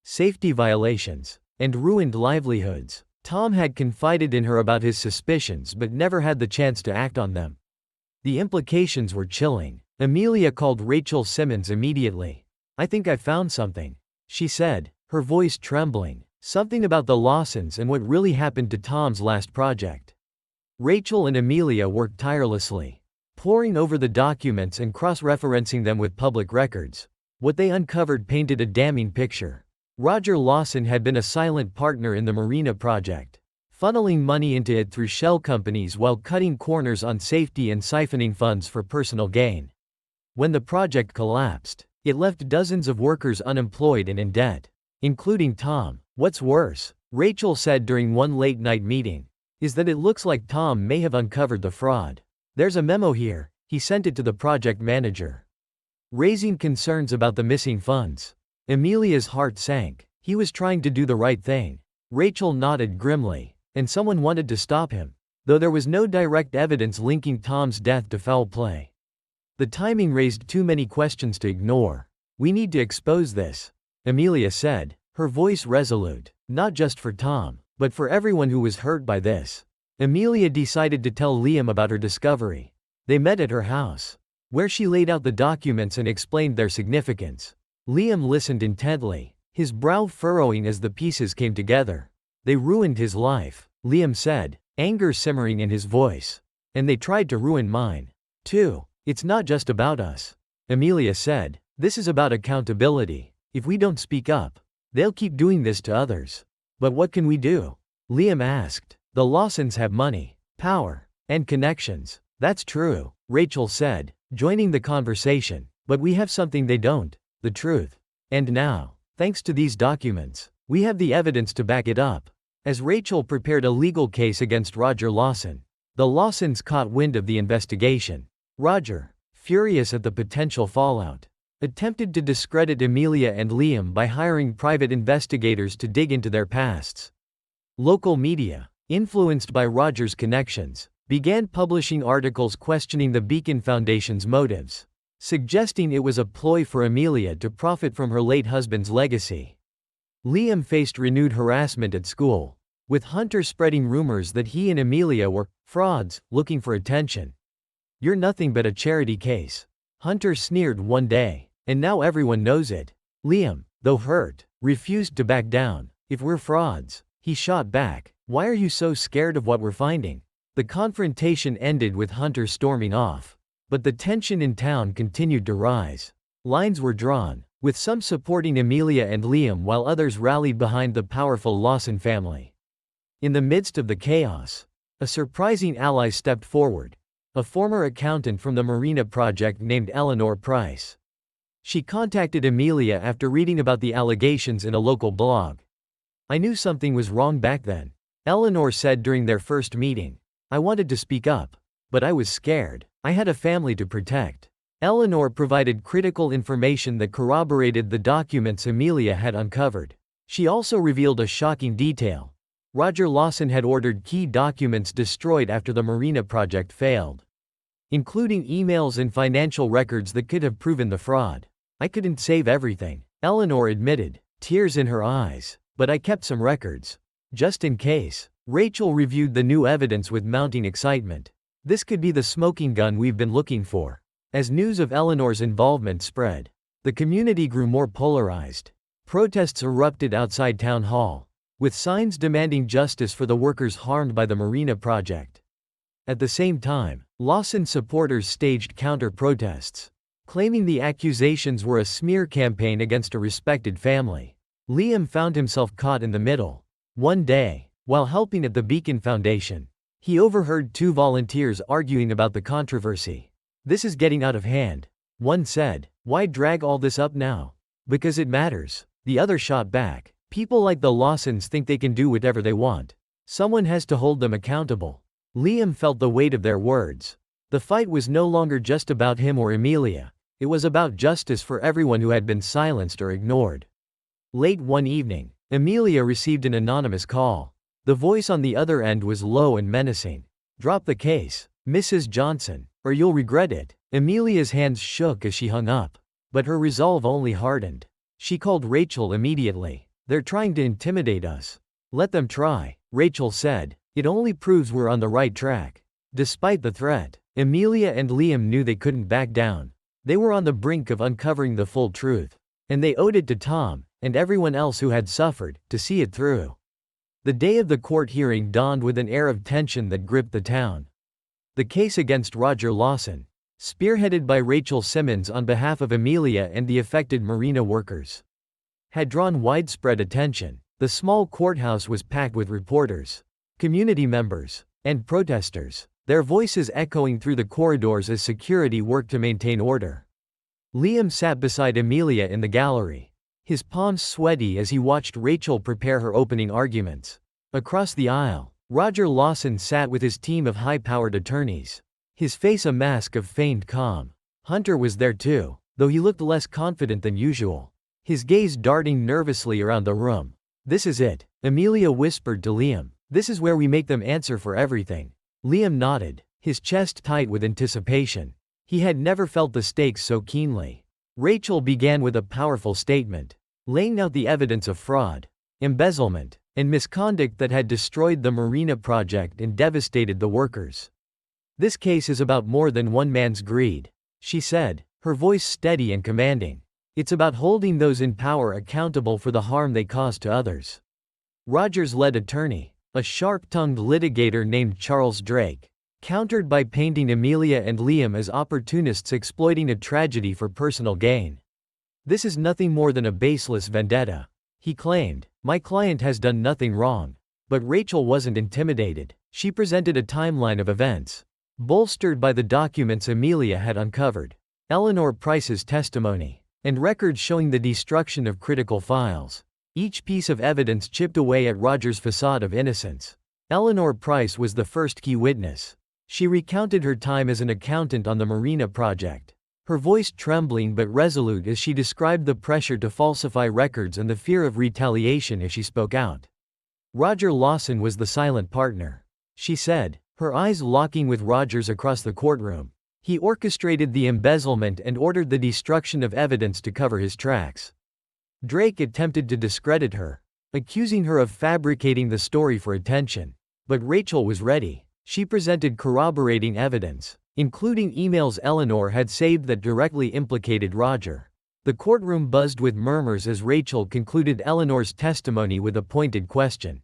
safety violations, and ruined livelihoods. Tom had confided in her about his suspicions but never had the chance to act on them. The implications were chilling. Amelia called Rachel Simmons immediately. "I think I found something," she said, her voice trembling. "Something about the Lawsons and what really happened to Tom's last project." Rachel and Amelia worked tirelessly, poring over the documents and cross-referencing them with public records. What they uncovered painted a damning picture. Roger Lawson had been a silent partner in the marina project, funneling money into it through shell companies while cutting corners on safety and siphoning funds for personal gain. When the project collapsed, it left dozens of workers unemployed and in debt, including Tom. "What's worse," Rachel said during one late-night meeting, "is that it looks like Tom may have uncovered the fraud. There's a memo here, he sent it to the project manager, raising concerns about the missing funds." Amelia's heart sank. He was trying to do the right thing. Rachel nodded grimly. And someone wanted to stop him, though there was no direct evidence linking Tom's death to foul play. The timing raised too many questions to ignore. "We need to expose this," Amelia said, her voice resolute, "not just for Tom, but for everyone who was hurt by this." Amelia decided to tell Liam about her discovery. They met at her house, where she laid out the documents and explained their significance. Liam listened intently, his brow furrowing as the pieces came together. "They ruined his life," Liam said, anger simmering in his voice. "And they tried to ruin mine, too. It's not just about us," Amelia said. "This is about accountability. If we don't speak up, they'll keep doing this to others." "But what can we do?" Liam asked. "The Lawsons have money, power, and connections." "That's true," Rachel said, joining the conversation. "But we have something they don't, the truth. And now, thanks to these documents, we have the evidence to back it up." As Rachel prepared a legal case against Roger Lawson, the Lawsons caught wind of the investigation. Roger, furious at the potential fallout, attempted to discredit Amelia and Liam by hiring private investigators to dig into their pasts. Local media, influenced by Roger's connections, began publishing articles questioning the Beacon Foundation's motives, suggesting it was a ploy for Amelia to profit from her late husband's legacy. Liam faced renewed harassment at school, with Hunter spreading rumors that he and Amelia were frauds looking for attention. "You're nothing but a charity case," Hunter sneered one day, "and now everyone knows it." Liam, though hurt, refused to back down. "If we're frauds," he shot back, "why are you so scared of what we're finding?" The confrontation ended with Hunter storming off. But the tension in town continued to rise. Lines were drawn, with some supporting Amelia and Liam while others rallied behind the powerful Lawson family. In the midst of the chaos, a surprising ally stepped forward, a former accountant from the Marina project named Eleanor Price. She contacted Amelia after reading about the allegations in a local blog. "I knew something was wrong back then," Eleanor said during their first meeting. "I wanted to speak up, but I was scared. I had a family to protect." Eleanor provided critical information that corroborated the documents Amelia had uncovered. She also revealed a shocking detail. Roger Lawson had ordered key documents destroyed after the Marina project failed, including emails and financial records that could have proven the fraud. "I couldn't save everything," Eleanor admitted, tears in her eyes, "but I kept some records, just in case." Rachel reviewed the new evidence with mounting excitement. "This could be the smoking gun we've been looking for." As news of Eleanor's involvement spread, the community grew more polarized. Protests erupted outside Town Hall, with signs demanding justice for the workers harmed by the Marina project. At the same time, Lawson supporters staged counter-protests, claiming the accusations were a smear campaign against a respected family. Liam found himself caught in the middle. One day, while helping at the Beacon Foundation, he overheard two volunteers arguing about the controversy. "This is getting out of hand," one said. "Why drag all this up now?" "Because it matters," the other shot back. "People like the Lawsons think they can do whatever they want. Someone has to hold them accountable." Liam felt the weight of their words. The fight was no longer just about him or Amelia. It was about justice for everyone who had been silenced or ignored. Late one evening, Amelia received an anonymous call. The voice on the other end was low and menacing. "Drop the case, Mrs. Johnson, or you'll regret it." Amelia's hands shook as she hung up, but her resolve only hardened. She called Rachel immediately. "They're trying to intimidate us." "Let them try," Rachel said. "It only proves we're on the right track." Despite the threat, Amelia and Liam knew they couldn't back down. They were on the brink of uncovering the full truth, and they owed it to Tom, and everyone else who had suffered, to see it through. The day of the court hearing dawned with an air of tension that gripped the town. The case against Roger Lawson, spearheaded by Rachel Simmons on behalf of Amelia and the affected Marina workers, had drawn widespread attention. The small courthouse was packed with reporters, community members, and protesters, their voices echoing through the corridors as security worked to maintain order. Liam sat beside Amelia in the gallery, his palms sweaty as he watched Rachel prepare her opening arguments. Across the aisle, Roger Lawson sat with his team of high-powered attorneys, his face a mask of feigned calm. Hunter was there too, though he looked less confident than usual, his gaze darting nervously around the room. "This is it," Amelia whispered to Liam. "This is where we make them answer for everything." Liam nodded, his chest tight with anticipation. He had never felt the stakes so keenly. Rachel began with a powerful statement, laying out the evidence of fraud, embezzlement, and misconduct that had destroyed the Marina project and devastated the workers. "This case is about more than one man's greed," she said, her voice steady and commanding. "It's about holding those in power accountable for the harm they caused to others." Roger's lead attorney, a sharp-tongued litigator named Charles Drake, countered by painting Amelia and Liam as opportunists exploiting a tragedy for personal gain. "This is nothing more than a baseless vendetta," he claimed. "My client has done nothing wrong." But Rachel wasn't intimidated. She presented a timeline of events, bolstered by the documents Amelia had uncovered, Eleanor Price's testimony, and records showing the destruction of critical files. Each piece of evidence chipped away at Roger's facade of innocence. Eleanor Price was the first key witness. She recounted her time as an accountant on the Marina project, her voice trembling but resolute as she described the pressure to falsify records and the fear of retaliation if she spoke out. Roger Lawson was the silent partner, she said, her eyes locking with Roger's across the courtroom. He orchestrated the embezzlement and ordered the destruction of evidence to cover his tracks. Drake attempted to discredit her, accusing her of fabricating the story for attention. But Rachel was ready. She presented corroborating evidence, including emails Eleanor had saved that directly implicated Roger. The courtroom buzzed with murmurs as Rachel concluded Eleanor's testimony with a pointed question.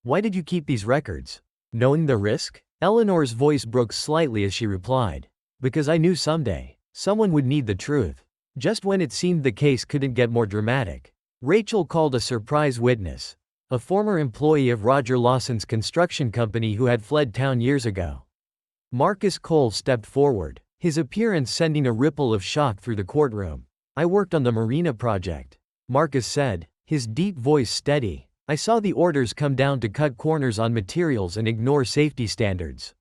"Why did you keep these records? Knowing the risk?" Eleanor's voice broke slightly as she replied. "Because I knew someday, someone would need the truth. Just when it seemed the case couldn't get more dramatic." Rachel called a surprise witness, a former employee of Roger Lawson's construction company who had fled town years ago. Marcus Cole stepped forward, his appearance sending a ripple of shock through the courtroom. "I worked on the Marina project," Marcus said, his deep voice steady. "I saw the orders come down to cut corners on materials and ignore safety standards.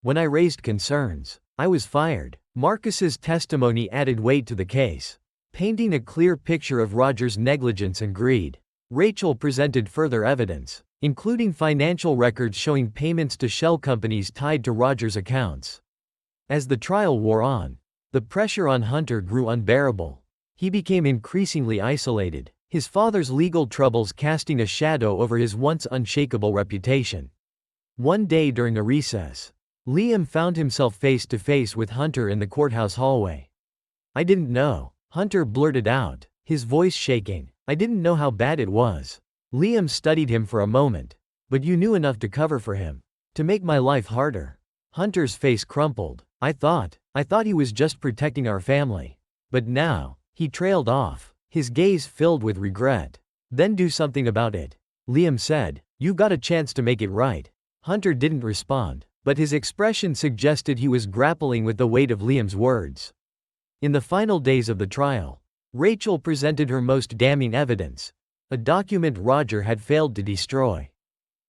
When I raised concerns, I was fired." Marcus's testimony added weight to the case, painting a clear picture of Roger's negligence and greed. Rachel presented further evidence, including financial records showing payments to shell companies tied to Roger's accounts. As the trial wore on, the pressure on Hunter grew unbearable. He became increasingly isolated, his father's legal troubles casting a shadow over his once unshakable reputation. One day during a recess, Liam found himself face to face with Hunter in the courthouse hallway. "I didn't know," Hunter blurted out, his voice shaking. "I didn't know how bad it was." Liam studied him for a moment. "But you knew enough to cover for him. To make my life harder." Hunter's face crumpled. I thought he was just protecting our family. But now," he trailed off, his gaze filled with regret. "Then do something about it," Liam said. "You got a chance to make it right." Hunter didn't respond, but his expression suggested he was grappling with the weight of Liam's words. In the final days of the trial, Rachel presented her most damning evidence, a document Roger had failed to destroy.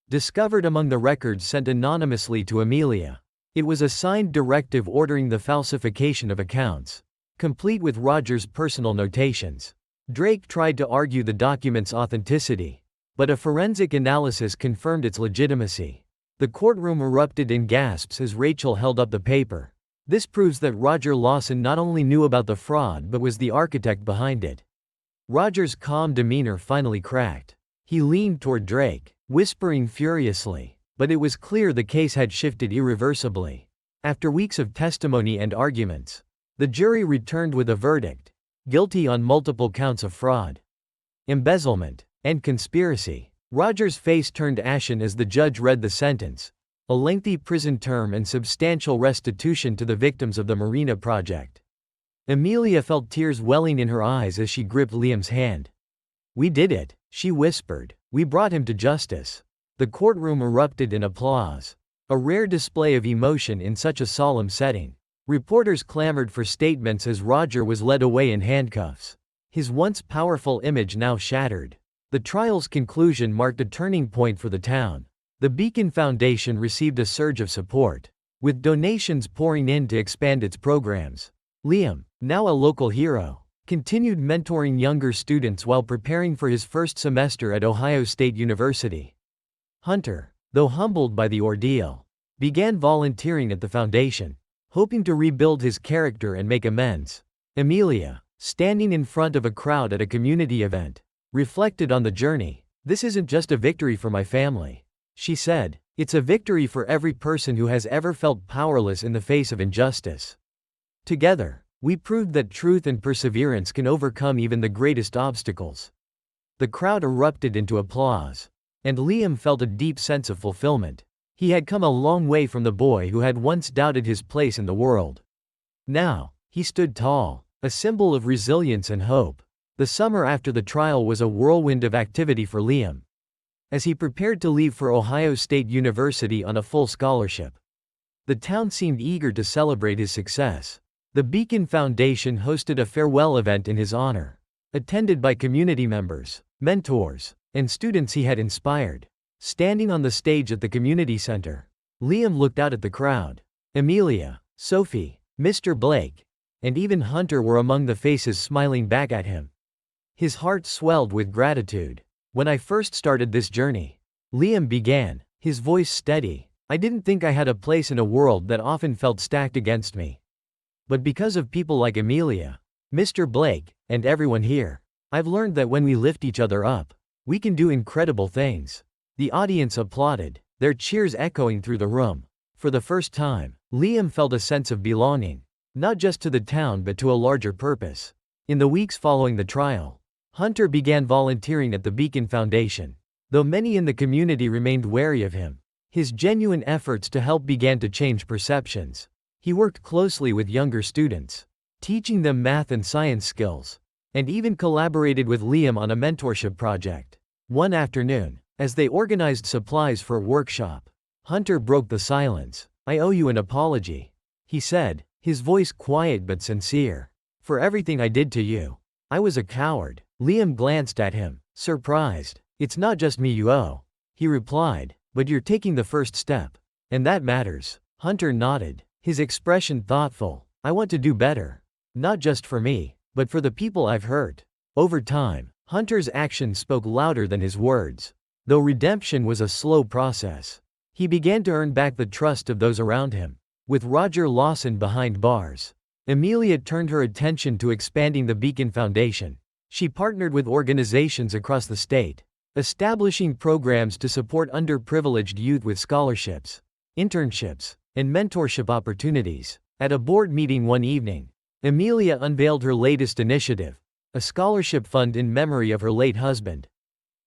Discovered among the records sent anonymously to Amelia, it was a signed directive ordering the falsification of accounts, complete with Roger's personal notations. Drake tried to argue the document's authenticity, but a forensic analysis confirmed its legitimacy. The courtroom erupted in gasps as Rachel held up the paper. "This proves that Roger Lawson not only knew about the fraud but was the architect behind it." Roger's calm demeanor finally cracked. He leaned toward Drake, whispering furiously, but it was clear the case had shifted irreversibly. After weeks of testimony and arguments, the jury returned with a verdict: guilty on multiple counts of fraud, embezzlement, and conspiracy. Roger's face turned ashen as the judge read the sentence: a lengthy prison term and substantial restitution to the victims of the Marina project. Amelia felt tears welling in her eyes as she gripped Liam's hand. "We did it," she whispered. "We brought him to justice." The courtroom erupted in applause, a rare display of emotion in such a solemn setting. Reporters clamored for statements as Roger was led away in handcuffs, his once powerful image now shattered. The trial's conclusion marked a turning point for the town. The Beacon Foundation received a surge of support, with donations pouring in to expand its programs. Liam, now a local hero, continued mentoring younger students while preparing for his first semester at Ohio State University. Hunter, though humbled by the ordeal, began volunteering at the foundation, hoping to rebuild his character and make amends. Amelia, standing in front of a crowd at a community event, reflected on the journey. "This isn't just a victory for my family," she said. "It's a victory for every person who has ever felt powerless in the face of injustice. Together, we proved that truth and perseverance can overcome even the greatest obstacles." The crowd erupted into applause, and Liam felt a deep sense of fulfillment. He had come a long way from the boy who had once doubted his place in the world. Now, he stood tall, a symbol of resilience and hope. The summer after the trial was a whirlwind of activity for Liam, as he prepared to leave for Ohio State University on a full scholarship. The town seemed eager to celebrate his success. The Beacon Foundation hosted a farewell event in his honor, attended by community members, mentors, and students he had inspired. Standing on the stage at the community center, Liam looked out at the crowd. Amelia, Sophie, Mr. Blake, and even Hunter were among the faces smiling back at him. His heart swelled with gratitude. When I first started this journey, Liam began, his voice steady, I didn't think I had a place in a world that often felt stacked against me. But because of people like Amelia, Mr. Blake, and everyone here, I've learned that when we lift each other up, we can do incredible things. The audience applauded, their cheers echoing through the room. For the first time, Liam felt a sense of belonging, not just to the town but to a larger purpose. In the weeks following the trial, Hunter began volunteering at the Beacon Foundation. Though many in the community remained wary of him, his genuine efforts to help began to change perceptions. He worked closely with younger students, teaching them math and science skills, and even collaborated with Liam on a mentorship project. One afternoon, as they organized supplies for a workshop, Hunter broke the silence. I owe you an apology, he said, his voice quiet but sincere. For everything I did to you. I was a coward. Liam glanced at him, surprised. It's not just me you owe, he replied, but you're taking the first step. And that matters. Hunter nodded, his expression thoughtful. I want to do better. Not just for me, but for the people I've hurt. Over time, Hunter's actions spoke louder than his words. Though redemption was a slow process, he began to earn back the trust of those around him. With Roger Lawson behind bars, Amelia turned her attention to expanding the Beacon Foundation. She partnered with organizations across the state, establishing programs to support underprivileged youth with scholarships, internships, and mentorship opportunities. At a board meeting one evening, Amelia unveiled her latest initiative, a scholarship fund in memory of her late husband,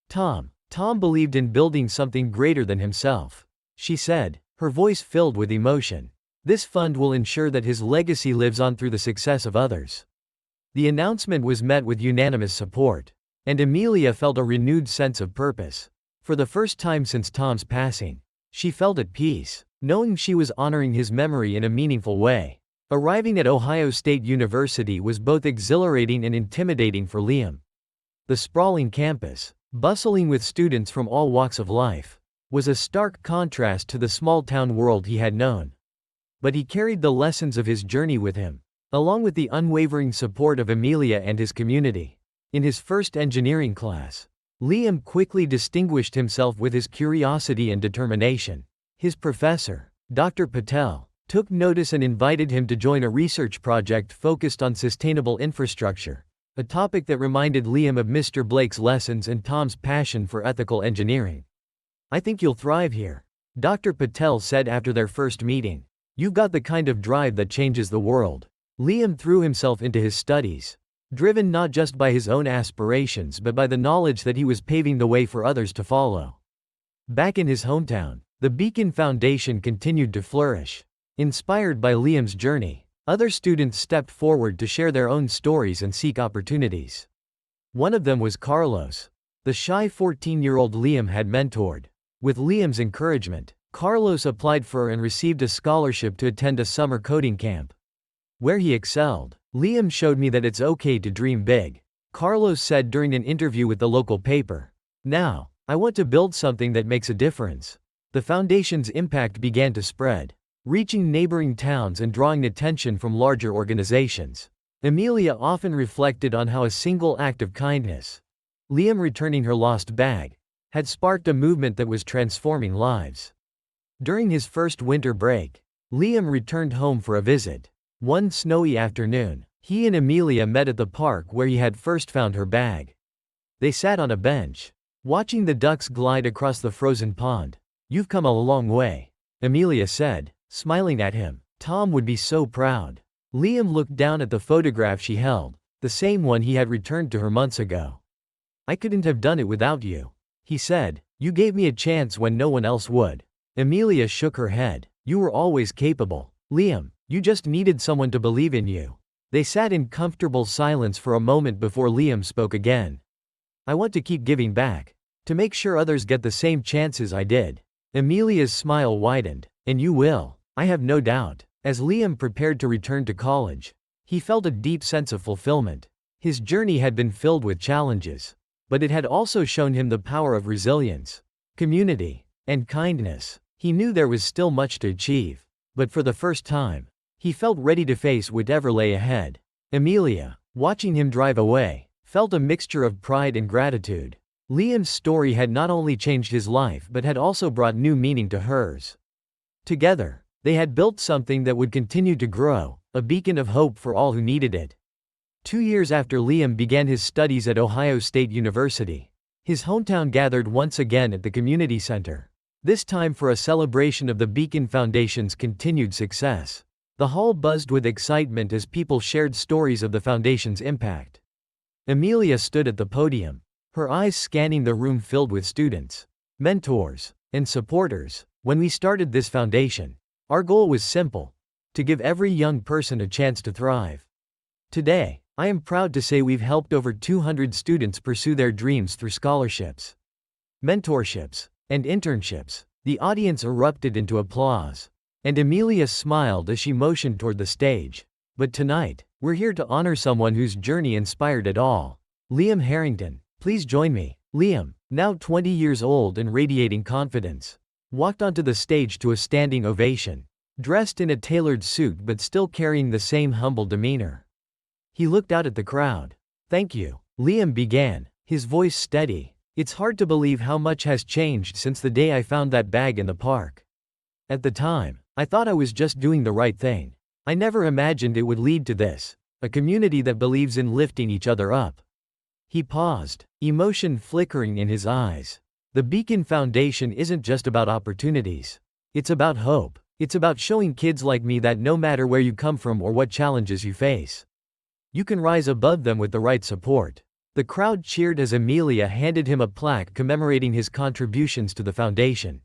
Tom. Tom believed in building something greater than himself, she said, her voice filled with emotion. This fund will ensure that his legacy lives on through the success of others. The announcement was met with unanimous support, and Amelia felt a renewed sense of purpose. For the first time since Tom's passing, she felt at peace, knowing she was honoring his memory in a meaningful way. Arriving at Ohio State University was both exhilarating and intimidating for Liam. The sprawling campus, bustling with students from all walks of life, was a stark contrast to the small-town world he had known. But he carried the lessons of his journey with him, along with the unwavering support of Amelia and his community. In his first engineering class, Liam quickly distinguished himself with his curiosity and determination. His professor, Dr. Patel, took notice and invited him to join a research project focused on sustainable infrastructure, a topic that reminded Liam of Mr. Blake's lessons and Tom's passion for ethical engineering. I think you'll thrive here, Dr. Patel said after their first meeting. You've got the kind of drive that changes the world. Liam threw himself into his studies, driven not just by his own aspirations but by the knowledge that he was paving the way for others to follow. Back in his hometown, the Beacon Foundation continued to flourish. Inspired by Liam's journey, other students stepped forward to share their own stories and seek opportunities. One of them was Carlos, the shy 14-year-old Liam had mentored. With Liam's encouragement, Carlos applied for and received a scholarship to attend a summer coding camp, where he excelled. Liam showed me that it's okay to dream big, Carlos said during an interview with the local paper. Now, I want to build something that makes a difference. The foundation's impact began to spread, reaching neighboring towns and drawing attention from larger organizations. Amelia often reflected on how a single act of kindness, Liam returning her lost bag, had sparked a movement that was transforming lives. During his first winter break, Liam returned home for a visit. One snowy afternoon, he and Amelia met at the park where he had first found her bag. They sat on a bench, watching the ducks glide across the frozen pond. You've come a long way, Amelia said, smiling at him. Tom would be so proud. Liam looked down at the photograph she held, the same one he had returned to her months ago. I couldn't have done it without you, he said. You gave me a chance when no one else would. Amelia shook her head. You were always capable, Liam. You just needed someone to believe in you. They sat in comfortable silence for a moment before Liam spoke again. I want to keep giving back, to make sure others get the same chances I did. Amelia's smile widened. And you will, I have no doubt. As Liam prepared to return to college, he felt a deep sense of fulfillment. His journey had been filled with challenges, but it had also shown him the power of resilience, community, and kindness. He knew there was still much to achieve, but for the first time, he felt ready to face whatever lay ahead. Amelia, watching him drive away, felt a mixture of pride and gratitude. Liam's story had not only changed his life but had also brought new meaning to hers. Together, they had built something that would continue to grow, a beacon of hope for all who needed it. 2 years after Liam began his studies at Ohio State University, his hometown gathered once again at the community center, this time for a celebration of the Beacon Foundation's continued success. The hall buzzed with excitement as people shared stories of the foundation's impact. Amelia stood at the podium, her eyes scanning the room filled with students, mentors, and supporters. When we started this foundation, our goal was simple: to give every young person a chance to thrive. Today, I am proud to say we've helped over 200 students pursue their dreams through scholarships, mentorships, and internships. The audience erupted into applause, and Amelia smiled as she motioned toward the stage. But tonight, we're here to honor someone whose journey inspired it all. Liam Harrington, please join me. Liam, now 20 years old and radiating confidence, walked onto the stage to a standing ovation, dressed in a tailored suit but still carrying the same humble demeanor. He looked out at the crowd. "Thank you," Liam began, his voice steady. "It's hard to believe how much has changed since the day I found that bag in the park. At the time, I thought I was just doing the right thing. I never imagined it would lead to this, a community that believes in lifting each other up." He paused, emotion flickering in his eyes. The Beacon Foundation isn't just about opportunities. It's about hope. It's about showing kids like me that no matter where you come from or what challenges you face, you can rise above them with the right support. The crowd cheered as Amelia handed him a plaque commemorating his contributions to the foundation.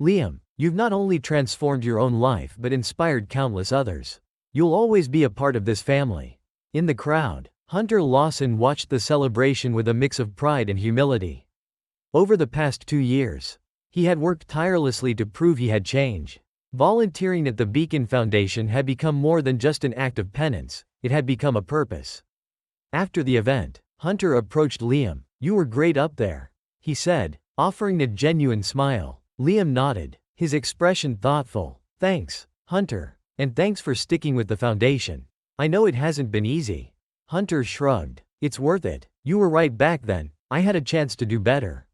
"Liam, you've not only transformed your own life but inspired countless others. You'll always be a part of this family." In the crowd, Hunter Lawson watched the celebration with a mix of pride and humility. Over the past 2 years, he had worked tirelessly to prove he had changed. Volunteering at the Beacon Foundation had become more than just an act of penance, it had become a purpose. After the event, Hunter approached Liam. "You were great up there," he said, offering a genuine smile. Liam nodded, his expression thoughtful. "Thanks, Hunter, and thanks for sticking with the foundation. I know it hasn't been easy." Hunter shrugged. "It's worth it. You were right back then. I had a chance to do better,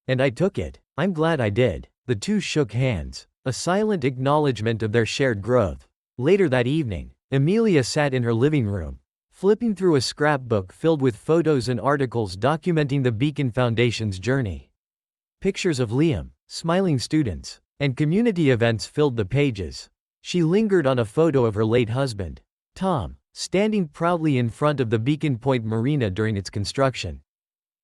and I took it. I'm glad I did." The two shook hands, a silent acknowledgement of their shared growth. Later that evening, Amelia sat in her living room, flipping through a scrapbook filled with photos and articles documenting the Beacon Foundation's journey. Pictures of Liam, smiling students, and community events filled the pages. She lingered on a photo of her late husband, Tom, standing proudly in front of the Beacon Point Marina during its construction.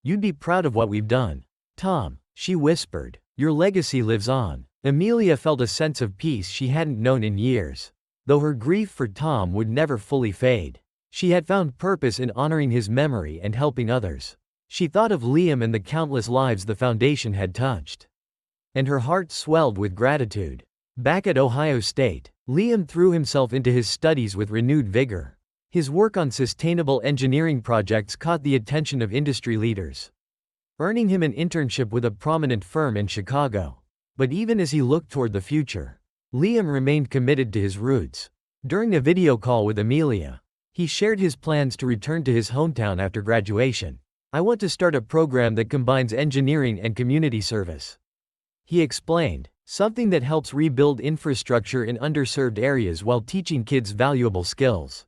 "You'd be proud of what we've done, Tom," she whispered. "Your legacy lives on." Amelia felt a sense of peace she hadn't known in years. Though her grief for Tom would never fully fade, she had found purpose in honoring his memory and helping others. She thought of Liam and the countless lives the foundation had touched, and her heart swelled with gratitude. Back at Ohio State, Liam threw himself into his studies with renewed vigor. His work on sustainable engineering projects caught the attention of industry leaders, earning him an internship with a prominent firm in Chicago. But even as he looked toward the future, Liam remained committed to his roots. During a video call with Amelia, he shared his plans to return to his hometown after graduation. "I want to start a program that combines engineering and community service," he explained, "something that helps rebuild infrastructure in underserved areas while teaching kids valuable skills."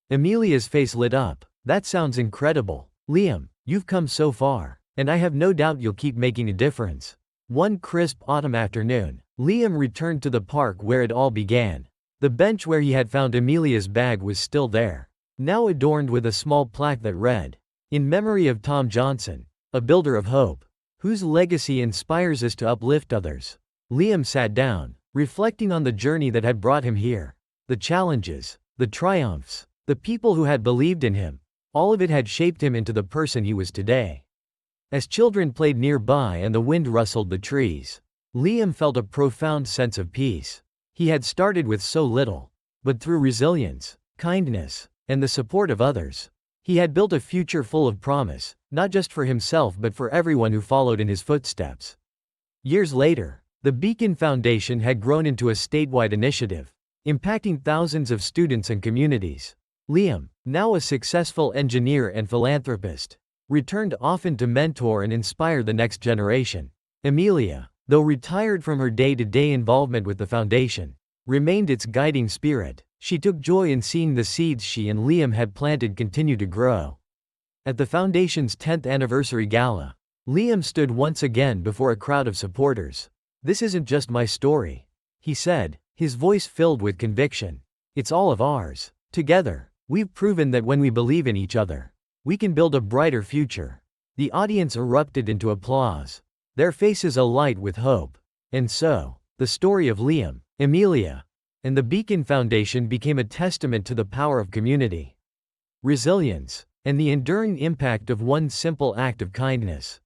Amelia's face lit up. "That sounds incredible. Liam, you've come so far, and I have no doubt you'll keep making a difference." One crisp autumn afternoon, Liam returned to the park where it all began. The bench where he had found Amelia's bag was still there, now adorned with a small plaque that read, "In memory of Tom Johnson, a builder of hope, whose legacy inspires us to uplift others." Liam sat down, reflecting on the journey that had brought him here. The challenges, the triumphs, the people who had believed in him, all of it had shaped him into the person he was today. As children played nearby and the wind rustled the trees, Liam felt a profound sense of peace. He had started with so little, but through resilience, kindness, and the support of others, He had built a future full of promise, not just for himself but for everyone who followed in his footsteps. Years later, the Beacon Foundation had grown into a statewide initiative, impacting thousands of students and communities. Liam, now a successful engineer and philanthropist, returned often to mentor and inspire the next generation. Amelia, though retired from her day-to-day involvement with the foundation, remained its guiding spirit. She took joy in seeing the seeds she and Liam had planted continue to grow. At the foundation's 10th anniversary gala, Liam stood once again before a crowd of supporters. "This isn't just my story," he said, his voice filled with conviction. "It's all of ours. Together, we've proven that when we believe in each other, we can build a brighter future." The audience erupted into applause, their faces alight with hope. And so, the story of Liam, Amelia, and the Beacon Foundation became a testament to the power of community, resilience, and the enduring impact of one simple act of kindness.